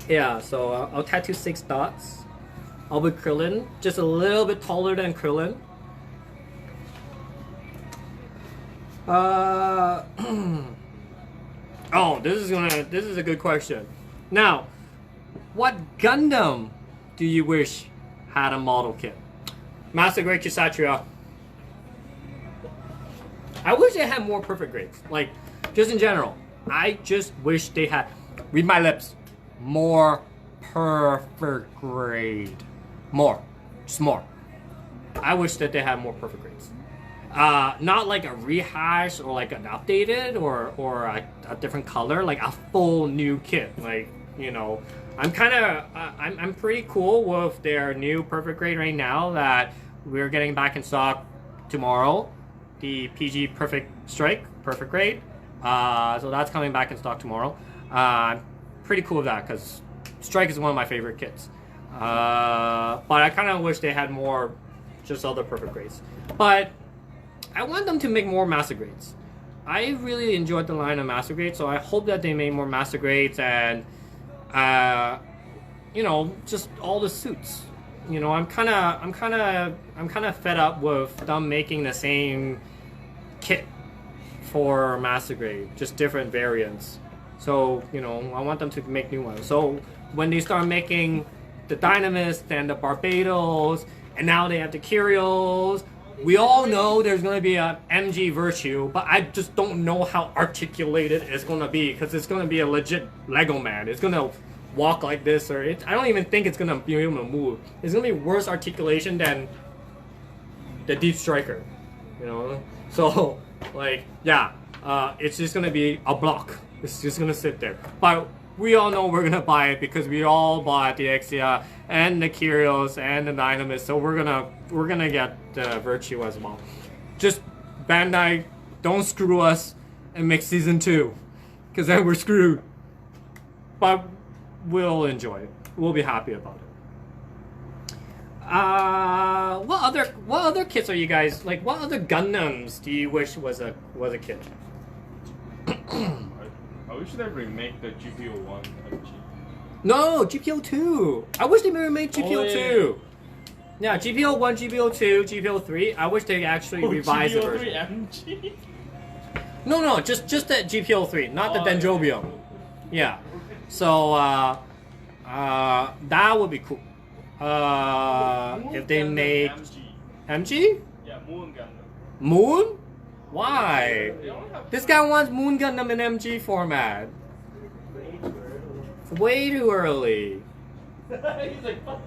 Yeah, so I'll tattoo 6 dots. I'll be Krillin, just a little bit taller than Krillin. Oh, this is a good question. Now, what Gundam do you wish had a model kit? Master Grade Kshatriya. I wish they had more perfect grades. Like, just in general. I just wish they had, read my lips, more perfect grade. More. Just more. I wish that they had more perfect grades. Not like a rehash or like an updated or a different color, like a full new kit. Like, you know, I'm pretty cool with their new perfect grade right now that we're getting back in stock tomorrow. The PG Perfect Strike, perfect grade. So that's coming back in stock tomorrow. I'm pretty cool with that because Strike is one of my favorite kits. But I kind of wish they had more just other perfect grades. But I want them to make more master grades. I really enjoyed the line of master grades, so I hope that they make more master grades and you know, just all the suits. You know, I'm kind of fed up with them making the same kit for master grade, just different variants. So, you know, I want them to make new ones. So when they start making the Dynamists and the Barbados, and now they have the Kyrios, we all know there's going to be an MG Virtue, but I just don't know how articulated it's going to be, because it's going to be a legit Lego man. It's going to walk like this, or I don't even think it's going to be able to move. It's going to be worse articulation than the Deep Striker, you know? So, like, yeah, it's just going to be a block. It's just going to sit there. But we all know we're going to buy it because we all bought the Exia and the Kyrios and the Dynamist, so we're gonna get the Virtue as well. Just Bandai, don't screw us and make season 2, because then we're screwed. But we'll enjoy it. We'll be happy about it. What other kits are you guys like? What other Gundams do you wish was a kit? I wish they remake the GPO1 MG. No, GPO2. I wish they remade GPO2. Yeah, GPO1, GPO2, GPO3. I wish they actually revised the version. GPO3 MG? No, just that GPO3, not the Dendrobium. Yeah. So that would be cool. If they made MG? Yeah, Moon Gundam. Moon? Why? They only have This guy wants Moon Gundam in MG format. It's way too early. He's like, fuck.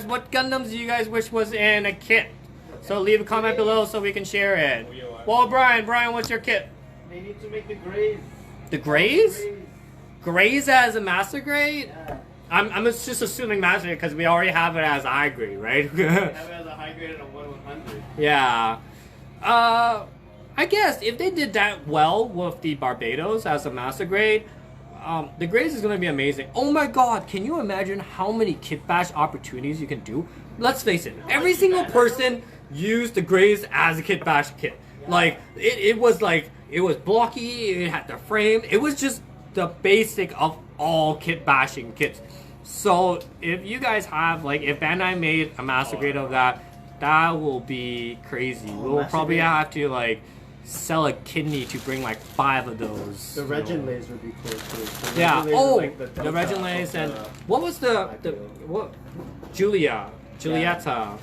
What Gundams do you guys wish was in a kit? So leave a comment below so we can share it. Well, Brian, what's your kit? They need to make the Greys. The Greys? Greys as a master grade? Yeah. I'm just assuming master grade because we already have it as high grade, right? They have it as a high grade and a 1/100. Yeah. I guess if they did that well with the Barbados as a master grade, the grades is gonna be amazing. Oh my god, can you imagine how many kit bash opportunities you can do? Let's face it, every single person used the grades as a kit bash kit. Like it was blocky, it had the frame, it was just the basic of all kit bashing kits. So if you guys have if Bandai made a master grade of that, that will be crazy. We'll probably have to sell a kidney to bring 5 of those. The Regin Lays would be cool too. The Yeah. Regin Lays Oh, are like the Regin Lays and what was what? Julieta.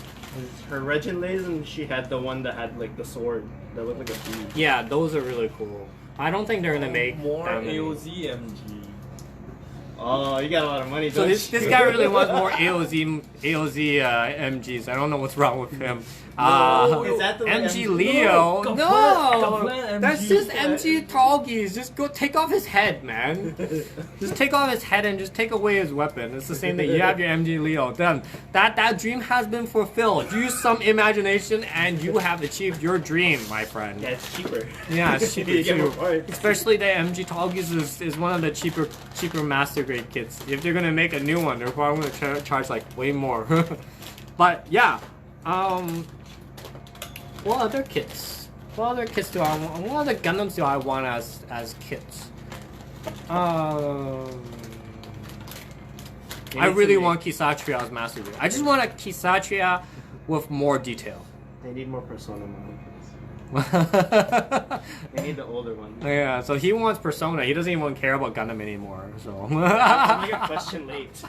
Her Regin Lays, and she had the one that had the sword that looked like a bead. Yeah, those are really cool. I don't think they're gonna make more that many. AOZ MG. Oh, you got a lot of money. So don't this you? guy really wants more AOZ MGs. I don't know what's wrong with him. Is that the MG MG? Leo? No, No, Kaplan that's MG. just MG Talgies. Just go take off his head, man. Just take off his head and just take away his weapon. It's the same thing. You have your MG Leo. Done. That dream has been fulfilled. Use some imagination and you have achieved your dream, my friend. Yeah, it's cheaper. Yeah, it's cheaper You get more too. parts. Especially the MG Talgies is one of the cheaper master grade kits. If they're gonna make a new one, they're probably gonna charge way more. But yeah, what other kits? What other kits do I want? What other Gundams do I want as kits? I really want Kisatria as master grade. I just want a Kisatria with more detail. They need more Persona models. Yeah, They need the older one. so he wants Persona. He doesn't even care about Gundam anymore. So You got question late.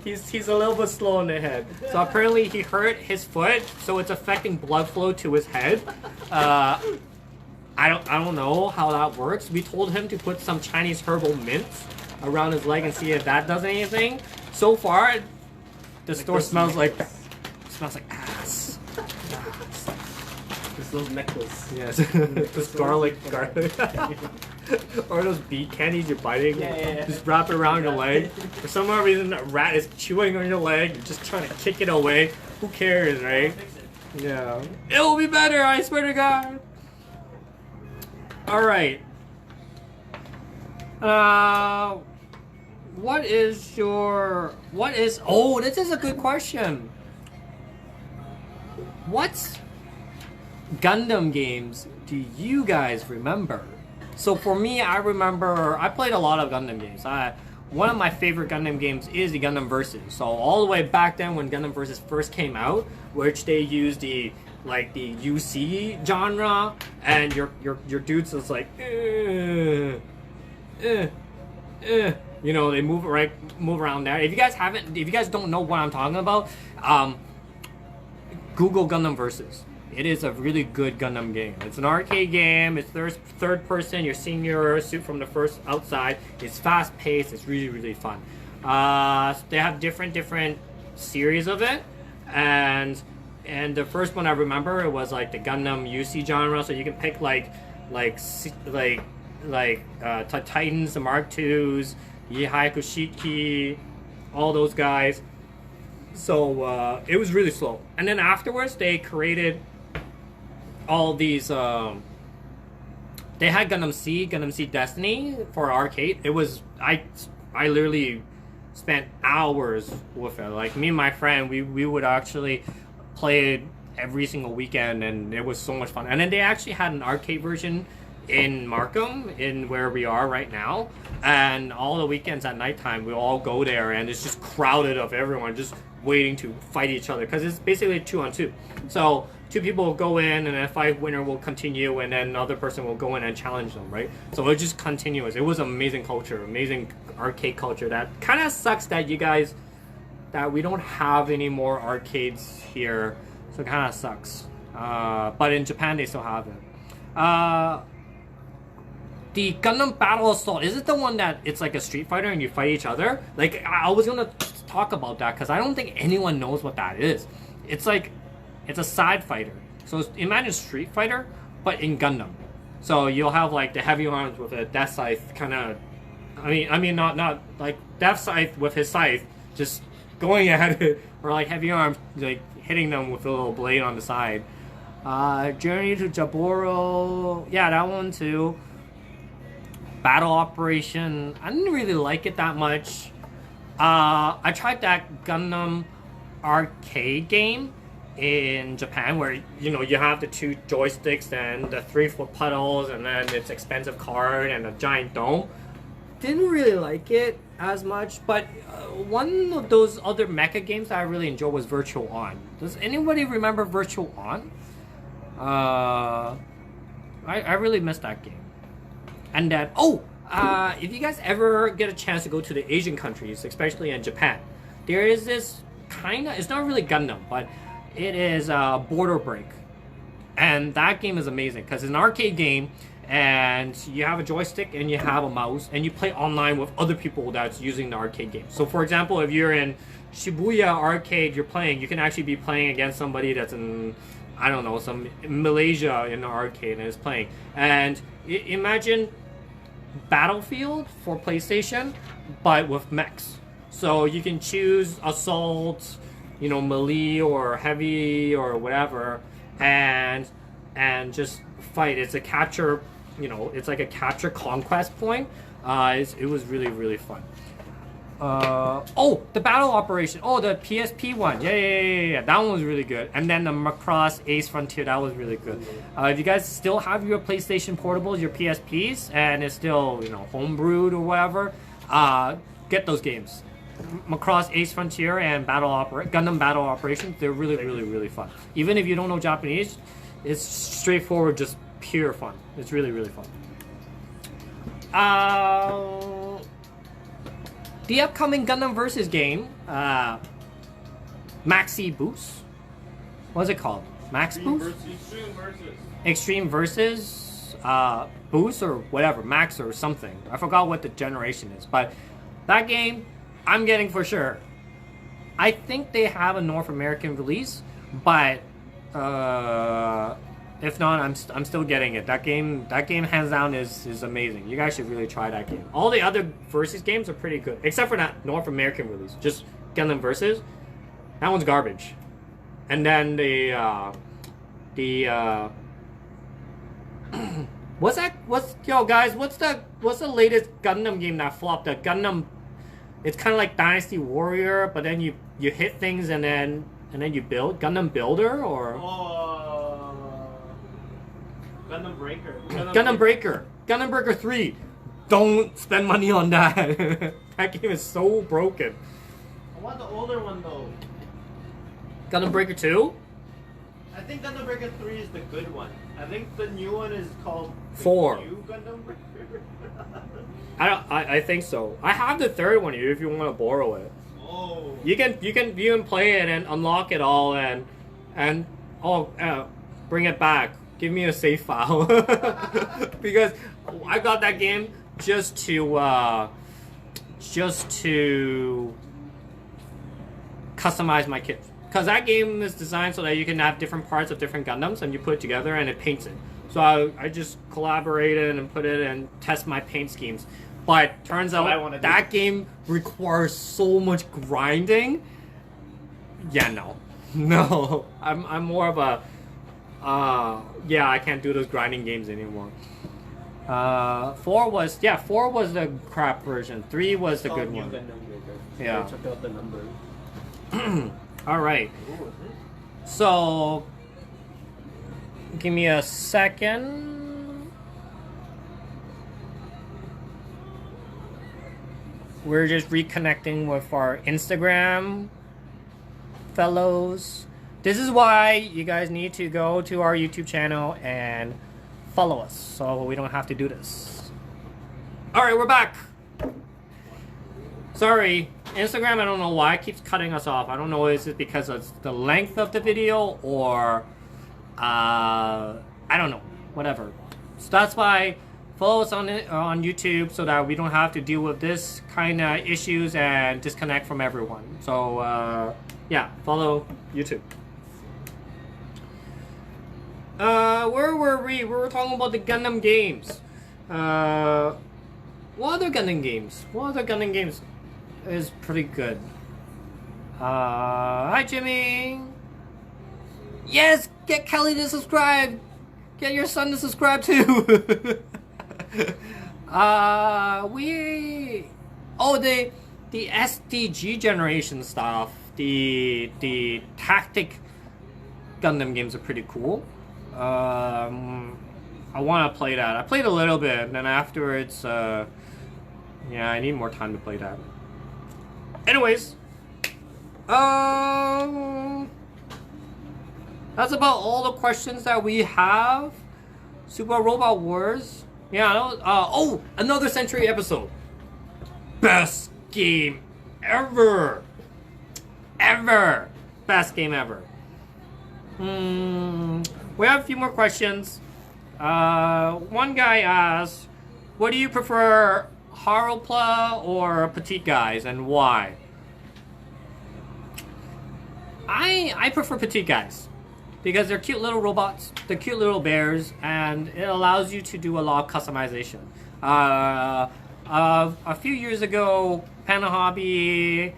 he's a little bit slow in the head. So apparently he hurt his foot, so it's affecting blood flow to his head. I don't know how that works. We told him to put some Chinese herbal mints around his leg and see if that does anything. So far, the store smells like ass. Just those necklace. Yes, this garlic. Or those beet candies you're biting. Yeah. Just wrap it around your leg. For some odd reason, a rat is chewing on your leg. You're just trying to kick it away. Who cares, right? Yeah. It'll be better, I swear to God. Alright. Oh, this is a good question. What Gundam games do you guys remember? So for me, I remember I played a lot of Gundam games. One of my favorite Gundam games is the Gundam Versus. So all the way back then when Gundam Versus first came out, which they used the UC genre, and your dudes was they move around there. If you guys don't know what I'm talking about, Google Gundam Versus. It is a really good Gundam game. It's an arcade game. It's third person. You're seeing your suit from the first outside. It's fast paced. It's really, really fun. They have different series of it, and the first one I remember, it was the Gundam UC genre. So you can pick Titans, the Mark IIs, Yihai Kushiki, all those guys. So it was really slow. And then afterwards, they created all these. They had Gundam C Destiny for arcade. It was I literally spent hours with it. Me and my friend, we would actually play it every single weekend, and it was so much fun. And then they actually had an arcade version in Markham, in where we are right now, and all the weekends at nighttime we all go there, and it's just crowded of everyone just waiting to fight each other, because it's basically 2-on-2. So 2 people will go in, and a fight winner will continue, and then another person will go in and challenge them, right? So it's just continuous. It was amazing culture, amazing arcade culture. That kind of sucks that that we don't have any more arcades here, so it kind of sucks. But in Japan they still have it. The Gundam Battle Assault, is it the one that it's like a Street Fighter and you fight each other? I was gonna talk about that because I don't think anyone knows what that is. It's a side fighter. So imagine Street Fighter, but in Gundam. So you'll have the heavy arms with a death scythe kind of. I mean not like death scythe with his scythe just going at it, or heavy arms hitting them with a little blade on the side. Journey to Jaburo, yeah, that one too. Battle Operation, I didn't really like it that much. I tried that Gundam arcade game in Japan where you have the 2 joysticks and the 3-foot pedals and then it's expensive card and a giant dome. Didn't really like it as much, but one of those other mecha games that I really enjoyed was Virtual On. Does anybody remember Virtual On? I really missed that game. And then, if you guys ever get a chance to go to the Asian countries, especially in Japan, there is this it's not really Gundam, but it is Border Break. And that game is amazing because it's an arcade game and you have a joystick and you have a mouse and you play online with other people that's using the arcade game. So for example, if you're in Shibuya arcade you can actually be playing against somebody that's in, I don't know, some Malaysia in the arcade and is playing. And imagine Battlefield for PlayStation, but with mechs. So you can choose assault, melee or heavy or whatever, and just fight. It's a capture, it's like a capture conquest point. It was really, really fun. The Battle Operation. The PSP one. Yeah. That one was really good. And then the Macross Ace Frontier. That was really good. If you guys still have your PlayStation Portables, your PSPs, and it's still, homebrewed or whatever, get those games. Macross Ace Frontier and Gundam Battle Operation. They're really, really, really fun. Even if you don't know Japanese, it's straightforward, just pure fun. It's really, really fun. The upcoming Gundam Versus game, Maxi Boost. What's it called? Max Boost? Extreme Versus Boost or whatever, Max or something. I forgot what the generation is, but that game I'm getting for sure. I think they have a North American release, but if not, I'm still getting it. That game hands down is amazing. You guys should really try that game. All the other Versus games are pretty good, except for that North American release. Just Gundam Versus, that one's garbage. And then what's the latest Gundam game that flopped? The Gundam, it's kind of like Dynasty Warrior, but then you hit things and then you build. Gundam Builder or Gundam Breaker. Gundam Breaker 3. Don't spend money on that. That game is so broken. I want the older one though. Gundam Breaker 2? I think Gundam Breaker 3 is the good one. I think the new one is called 4. New Gundam Breaker. I think so. I have the third one here if you want to borrow it. Oh. You can play it and unlock it all and bring it back. Give me a save file because I got that game just to customize my kit. Because that game is designed so that you can have different parts of different Gundams and you put it together and it paints it. So I just collaborated and put it and test my paint schemes. But turns out that game requires so much grinding. Yeah, no. I'm more of a I can't do those grinding games anymore. 4 was the crap version. 3 was the good one. Yeah. I took out the number. All right. So, give me a second. We're just reconnecting with our Instagram fellows. This is why you guys need to go to our YouTube channel and follow us so we don't have to do this. Alright, we're back. Sorry, Instagram, I don't know why it keeps cutting us off. I don't know, is it because of the length of the video or I don't know, whatever. So that's why follow us on YouTube so that we don't have to deal with this kind of issues and disconnect from everyone. So yeah, follow YouTube. Where were we? We were talking about the Gundam games. What other Gundam games? What other Gundam games is pretty good? Hi Jimmy! Yes! Get Kelly to subscribe! Get your son to subscribe too! The SDG generation stuff, the tactic Gundam games are pretty cool. I want to play that. I played a little bit, and then afterwards, yeah, I need more time to play that. Anyways, that's about all the questions that we have. Super Robot Wars. Yeah, another Century episode. Best game ever. Ever. Best game ever. We have a few more questions. One guy asked, what do you prefer, Haropla or Petite Guys, and why? I prefer Petite Guys because they're cute little robots, they're cute little bears, and it allows you to do a lot of customization. A few years ago, Panda Hobby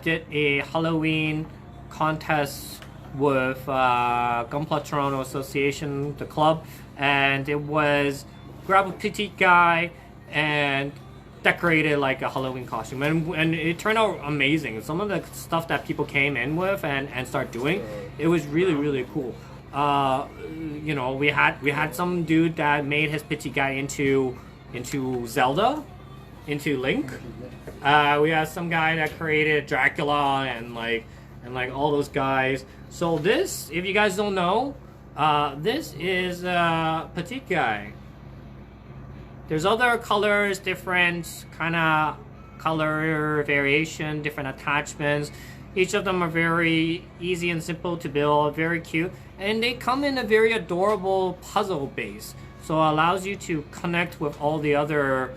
did a Halloween contest with Gunpla Toronto Association, the club, and it was grab a petite guy and decorate it like a Halloween costume, and it turned out amazing. Some of the stuff that people came in with and start doing, it was really cool. You know, we had some dude that made his petite guy into Zelda, into Link. We had some guy that created Dracula and like all those guys. So this, if you guys don't know, this is Petite Guy. There's other colors, different kind of color variation, different attachments. Each of them are very easy and simple to build, very cute. And they come in a very adorable puzzle base. So it allows you to connect with all the other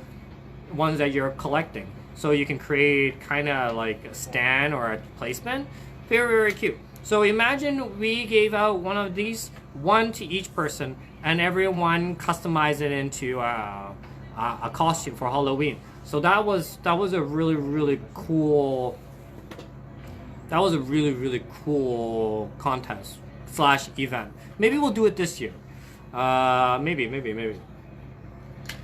ones that you're collecting. So you can create kind of like a stand or a placement. Very cute. So imagine we gave out one of these, one to each person, and everyone customized it into a costume for Halloween. So that was a really cool. That was a really cool contest / event. Maybe we'll do it this year. Maybe.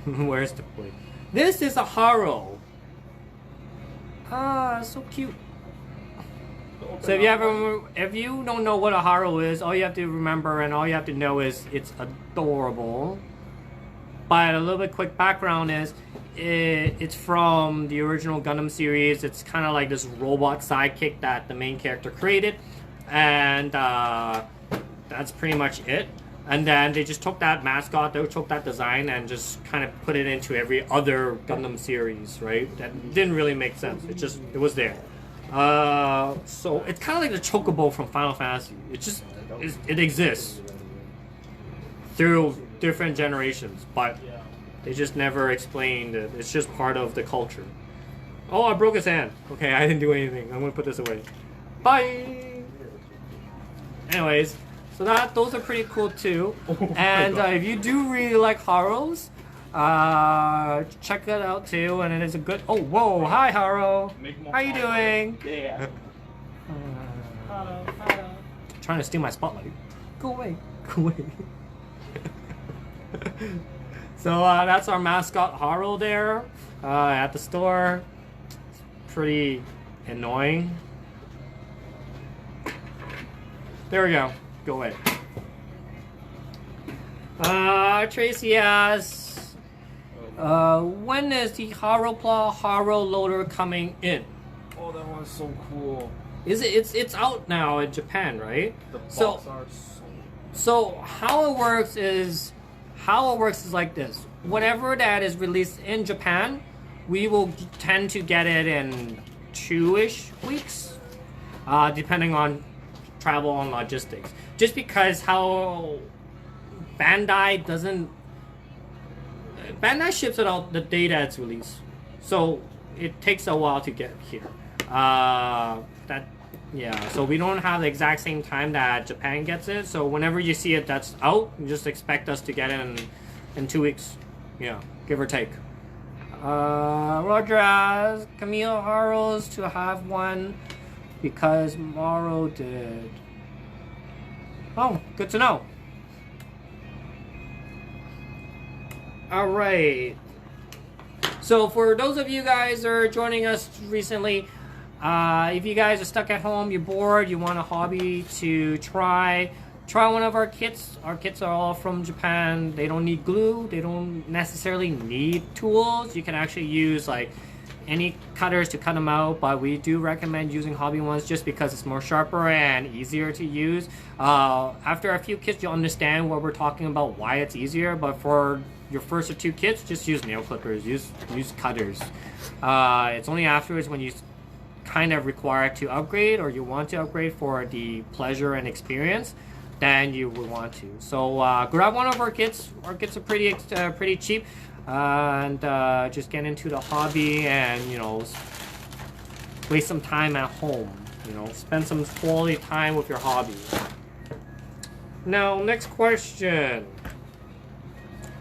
Where's the plate? This is a Haro. So cute. So if you don't know what a Haro is, all you have to remember and all you have to know is it's adorable. But a little bit quick background is it's from the original Gundam series. It's kind of like this robot sidekick that the main character created, and that's pretty much it. And then they just took that mascot, they took that design, and just kind of put it into every other Gundam series, right? That didn't really make sense. It was there. So it's kind of like the Chocobo from Final Fantasy. It exists through different generations, but they just never explained it. It's just part of the culture. Oh, I broke his hand. Okay, I didn't do anything. I'm gonna put this away. Bye. Anyways, so those are pretty cool too. And if you do really like Haros, check that out too. And it is a good. Oh, whoa! Hi, Haro. How you doing? Yeah. Trying to steal my spotlight. Go away. Go away. So that's our mascot Haro there at the store. It's pretty annoying. There we go. Go away. Tracy asks, when is the Haropla Haro loader coming in? Oh, that one's so cool. It's out now in Japan, right? The box art is so how it works is like this. Whatever that is released in Japan, we will tend to get it in 2-ish weeks, depending on travel and logistics. Just because how Bandai ships it out the day that it's released, so it takes a while to get here. So we don't have the exact same time that Japan gets it. So whenever you see it that's out, you just expect us to get it in 2 weeks. Yeah, give or take. Roger asks, Camille Haros to have one because Morrow did. Oh, good to know. Alright. So for those of you guys that are joining us recently, if you guys are stuck at home, you're bored, you want a hobby to try one of our kits. Our kits are all from Japan. They don't need glue. They don't necessarily need tools. You can actually use like any cutters to cut them out, but we do recommend using hobby ones just because it's more sharper and easier to use. After a few kits, you'll understand what we're talking about, why it's easier, but for your first or two kits, just use nail clippers, use cutters. It's only afterwards when you kind of require to upgrade or you want to upgrade for the pleasure and experience, then you would want to. So grab one of our kits. Our kits are pretty cheap, and just get into the hobby and, you know, waste some time at home. You know, spend some quality time with your hobby. Now, next question.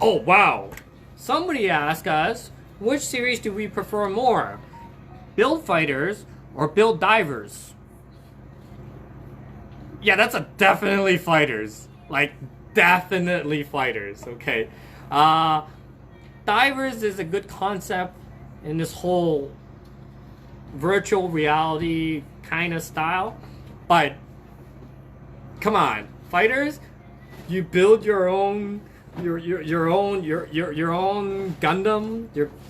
Oh wow! Somebody asked us, which series do we prefer more, Build Fighters or Build Divers? Yeah, that's a definitely Fighters. Like, definitely Fighters, okay? Divers is a good concept in this whole virtual reality kind of style, but come on, Fighters, you build your own Gundam,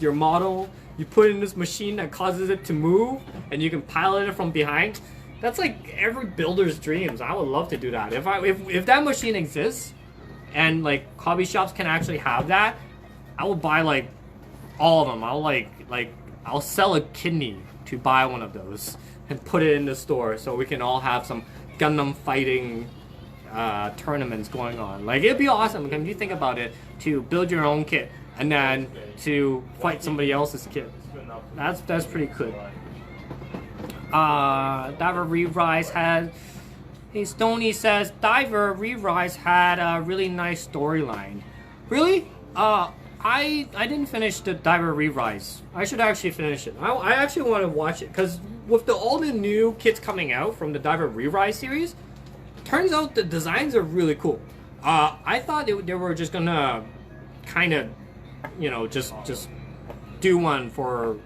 your model. You put it in this machine that causes it to move, and you can pilot it from behind. That's like every builder's dreams. I would love to do that. If that machine exists, and like hobby shops can actually have that, I will buy like all of them. I'll sell a kidney to buy one of those and put it in the store so we can all have some Gundam fighting tournaments going on. Like, it'd be awesome if you think about it, to build your own kit and then to fight somebody else's kit. That's pretty good. Diver Re-Rise had, hey, Stoney says Diver Re-Rise had a really nice storyline. Really? I didn't finish the Diver Re-Rise. I should actually finish it. I actually want to watch it, because with all the new kits coming out from the Diver Re-Rise series, turns out the designs are really cool. I thought they were just gonna kind of, you know, just do one for,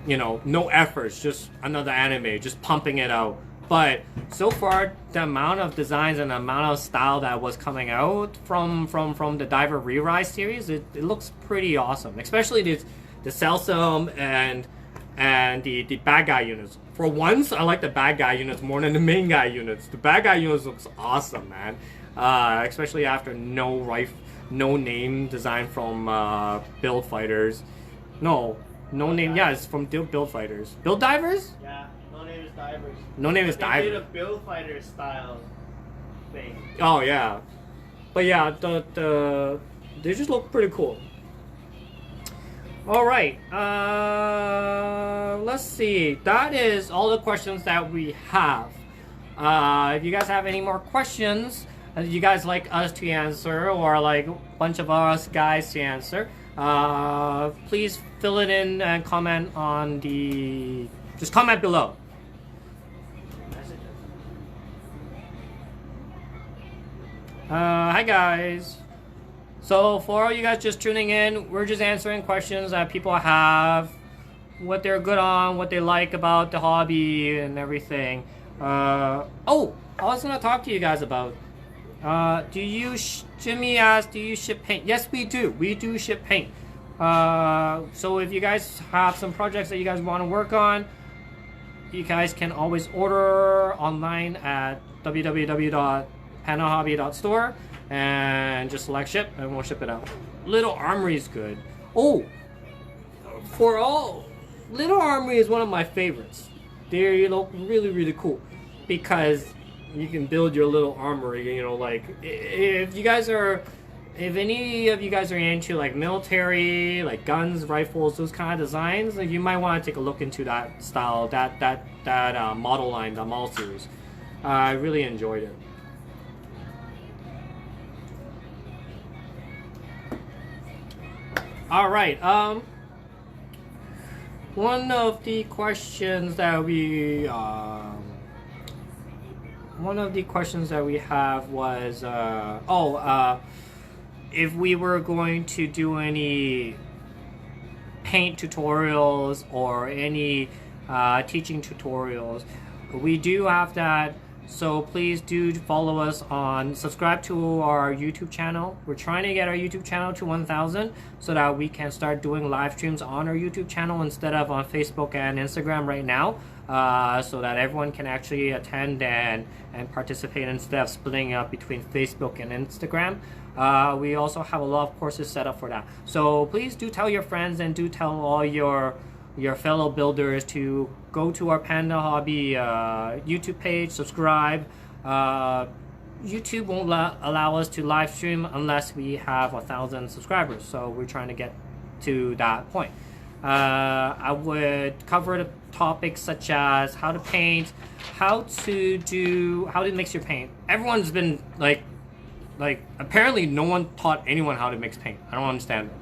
you know, no efforts, just another anime, just pumping it out. But so far, the amount of designs and the amount of style that was coming out from the Diver Re-Rise series, it looks pretty awesome. Especially the Celsum and the bad guy units. For once, I like the bad guy units more than the main guy units. The bad guy units looks awesome, man. Especially after no name design from Build Fighters. No name. Yeah, it's from Build Fighters. Build Divers? Yeah, no name is Divers. No name is They Divers. did a Build Fighter style thing. Oh yeah, but yeah, they just look pretty cool. All right, let's see. That is all the questions that we have. If you guys have any more questions that you guys like us to answer, or like a bunch of us guys to answer, please fill it in and comment on the. Just comment below. Hi guys. So for all you guys just tuning in, we're just answering questions that people have, what they're good on, what they like about the hobby and everything. Oh, I was gonna talk to you guys about. Jimmy asked, do you ship paint? Yes, we do. We do ship paint. So if you guys have some projects that you guys want to work on, you guys can always order online at www.panahobby.store and just select ship and we'll ship it out. Little Armory is good. Oh, Little Armory is one of my favorites. They look really, really cool because you can build your little armory, you know, like if any of you guys are into like military, like guns, rifles, those kind of designs, like you might want to take a look into that style, that model line, the model series. I really enjoyed it. All right. One of the questions that we have was if we were going to do any paint tutorials or any teaching tutorials, we do have that. So please do follow us subscribe to our YouTube channel. We're trying to get our YouTube channel to 1,000 so that we can start doing live streams on our YouTube channel instead of on Facebook and Instagram right now, so that everyone can actually attend and participate instead of splitting up between Facebook and Instagram. We also have a lot of courses set up for that. So please do tell your friends and do tell all your fellow builders to go to our Panda Hobby YouTube page, subscribe. YouTube won't allow us to live stream unless we have 1,000 subscribers, so we're trying to get to that point. I would cover the topics such as how to paint, how to mix your paint. Everyone's been like apparently no one taught anyone how to mix paint. I don't understand it.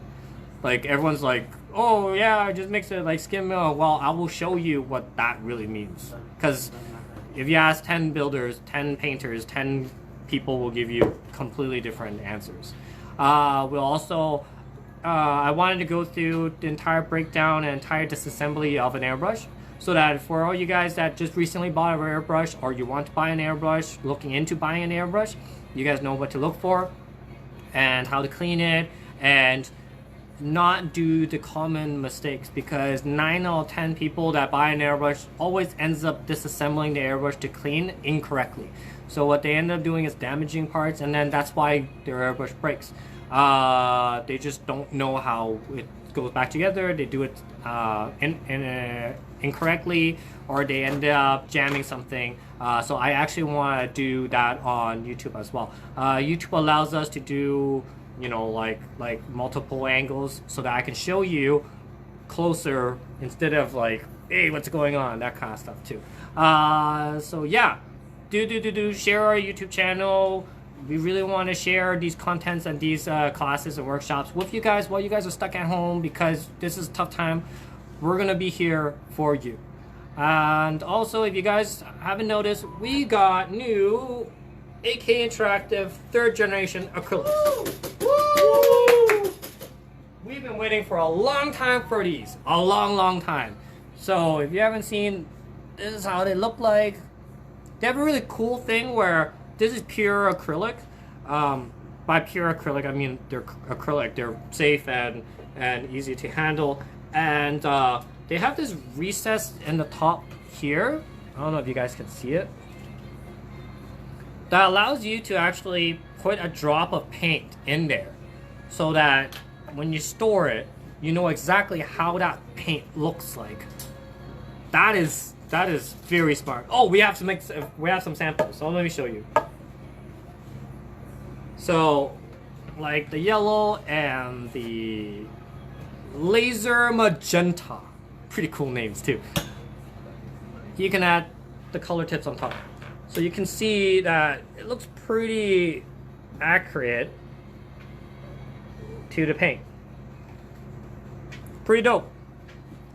Like everyone's like, oh yeah, just mix it like skim milk. Well, I will show you what that really means. Because if you ask 10 builders, 10 painters, 10 people will give you completely different answers. We'll also, I wanted to go through the entire breakdown and entire disassembly of an airbrush, so that for all you guys that just recently bought an airbrush or you want to buy an airbrush, looking into buying an airbrush, you guys know what to look for and how to clean it and not do the common mistakes, because 9 out of 10 people that buy an airbrush always ends up disassembling the airbrush to clean incorrectly. So what they end up doing is damaging parts, and then that's why their airbrush breaks. They just don't know how it goes back together. They do it incorrectly, or they end up jamming something. So I actually want to do that on YouTube as well. YouTube allows us to do, you know, like multiple angles so that I can show you closer instead of like, hey, what's going on, that kind of stuff too. So yeah, do share our YouTube channel. We really want to share these contents and these classes and workshops with you guys while you guys are stuck at home, because this is a tough time. We're gonna be here for you. And also, if you guys haven't noticed, we got new AK Interactive 3rd generation acrylics. Woo! We've been waiting for a long time for these. A long time. So if you haven't seen, this is how they look like. They have a really cool thing where this is pure acrylic. By pure acrylic, I mean they're acrylic. They're safe and easy to handle. And they have this recess in the top here. I don't know if you guys can see it. That allows you to actually put a drop of paint in there, so that when you store it, you know exactly how that paint looks like. That is very smart. Oh, we have some samples, so let me show you. So, like the yellow and the laser magenta, pretty cool names too. You can add the color tips on top, so you can see that it looks pretty accurate to the paint. Pretty dope.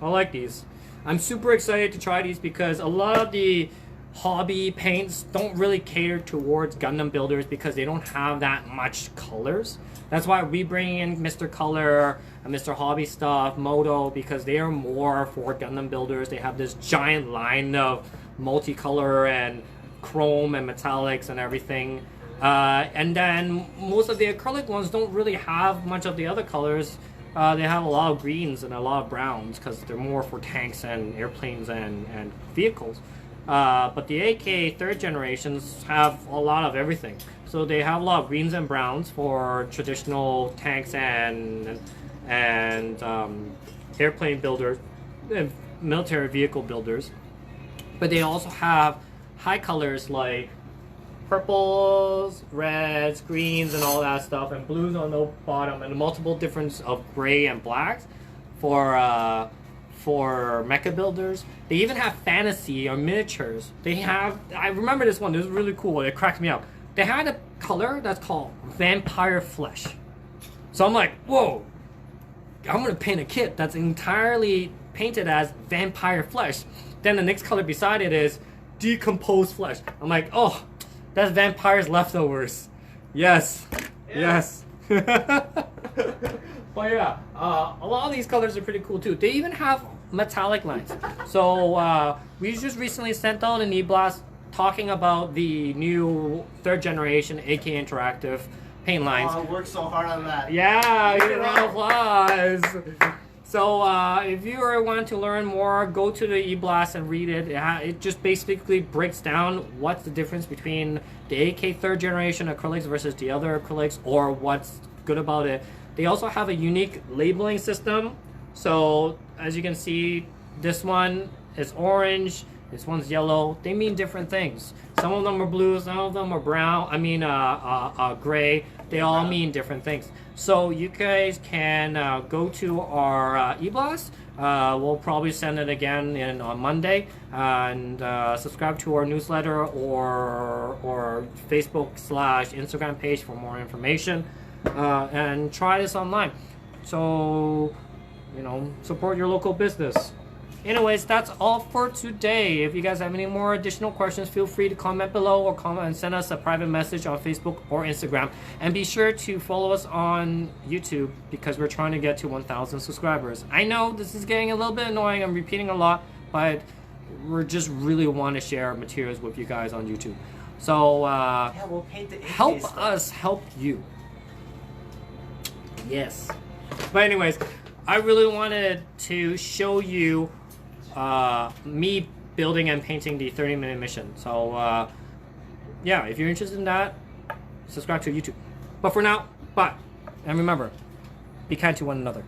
I like these. I'm super excited to try these because a lot of the hobby paints don't really cater towards Gundam builders because they don't have that much colors. That's why we bring in Mr. Color and Mr. Hobby Stuff, Moto, because they are more for Gundam builders. They have this giant line of multicolor and chrome and metallics and everything. And then most of the acrylic ones don't really have much of the other colors. They have a lot of greens and a lot of browns because they're more for tanks and airplanes and vehicles. But the AK 3rd generations have a lot of everything. So they have a lot of greens and browns for traditional tanks and airplane builders and military vehicle builders. But they also have high colors like purples, reds, greens, and all that stuff, and blues on the bottom, and multiple difference of gray and blacks for mecha builders. They even have fantasy or miniatures. They have, I remember this one, this was really cool, it cracked me up. They had a color that's called vampire flesh. So I'm like, whoa, I'm gonna paint a kit that's entirely painted as vampire flesh. Then the next color beside it is decomposed flesh. I'm like, oh, that's vampire's leftovers. Yes, yes. But yeah, a lot of these colors are pretty cool too. They even have metallic lines. So we just recently sent out an e-blast talking about the new 3rd generation AK Interactive paint lines. Oh, I worked so hard on that. Yeah, you round of applause. So if you want to learn more, go to the e-blast and read it. It just basically breaks down what's the difference between the AK 3rd generation acrylics versus the other acrylics, or what's good about it. They also have a unique labeling system. So as you can see, this one is orange, this one's yellow. They mean different things. Some of them are blue, some of them are brown. I mean gray. They all mean different things. So you guys can go to our e-blast. We'll probably send it again on Monday, and subscribe to our newsletter or Facebook/Instagram page for more information, and try this online. So, you know, support your local business. Anyways, that's all for today. If you guys have any more additional questions, feel free to comment below, or comment and send us a private message on Facebook or Instagram. And be sure to follow us on YouTube, because we're trying to get to 1,000 subscribers. I know this is getting a little bit annoying. I'm repeating a lot, but we just really want to share materials with you guys on YouTube. So Yeah, we'll paint the help stuff. us help you. Yes. But anyways, I really wanted to show you me building and painting the 30-minute mission. So yeah, if you're interested in that, subscribe to YouTube. But for now, bye. And remember, be kind to one another.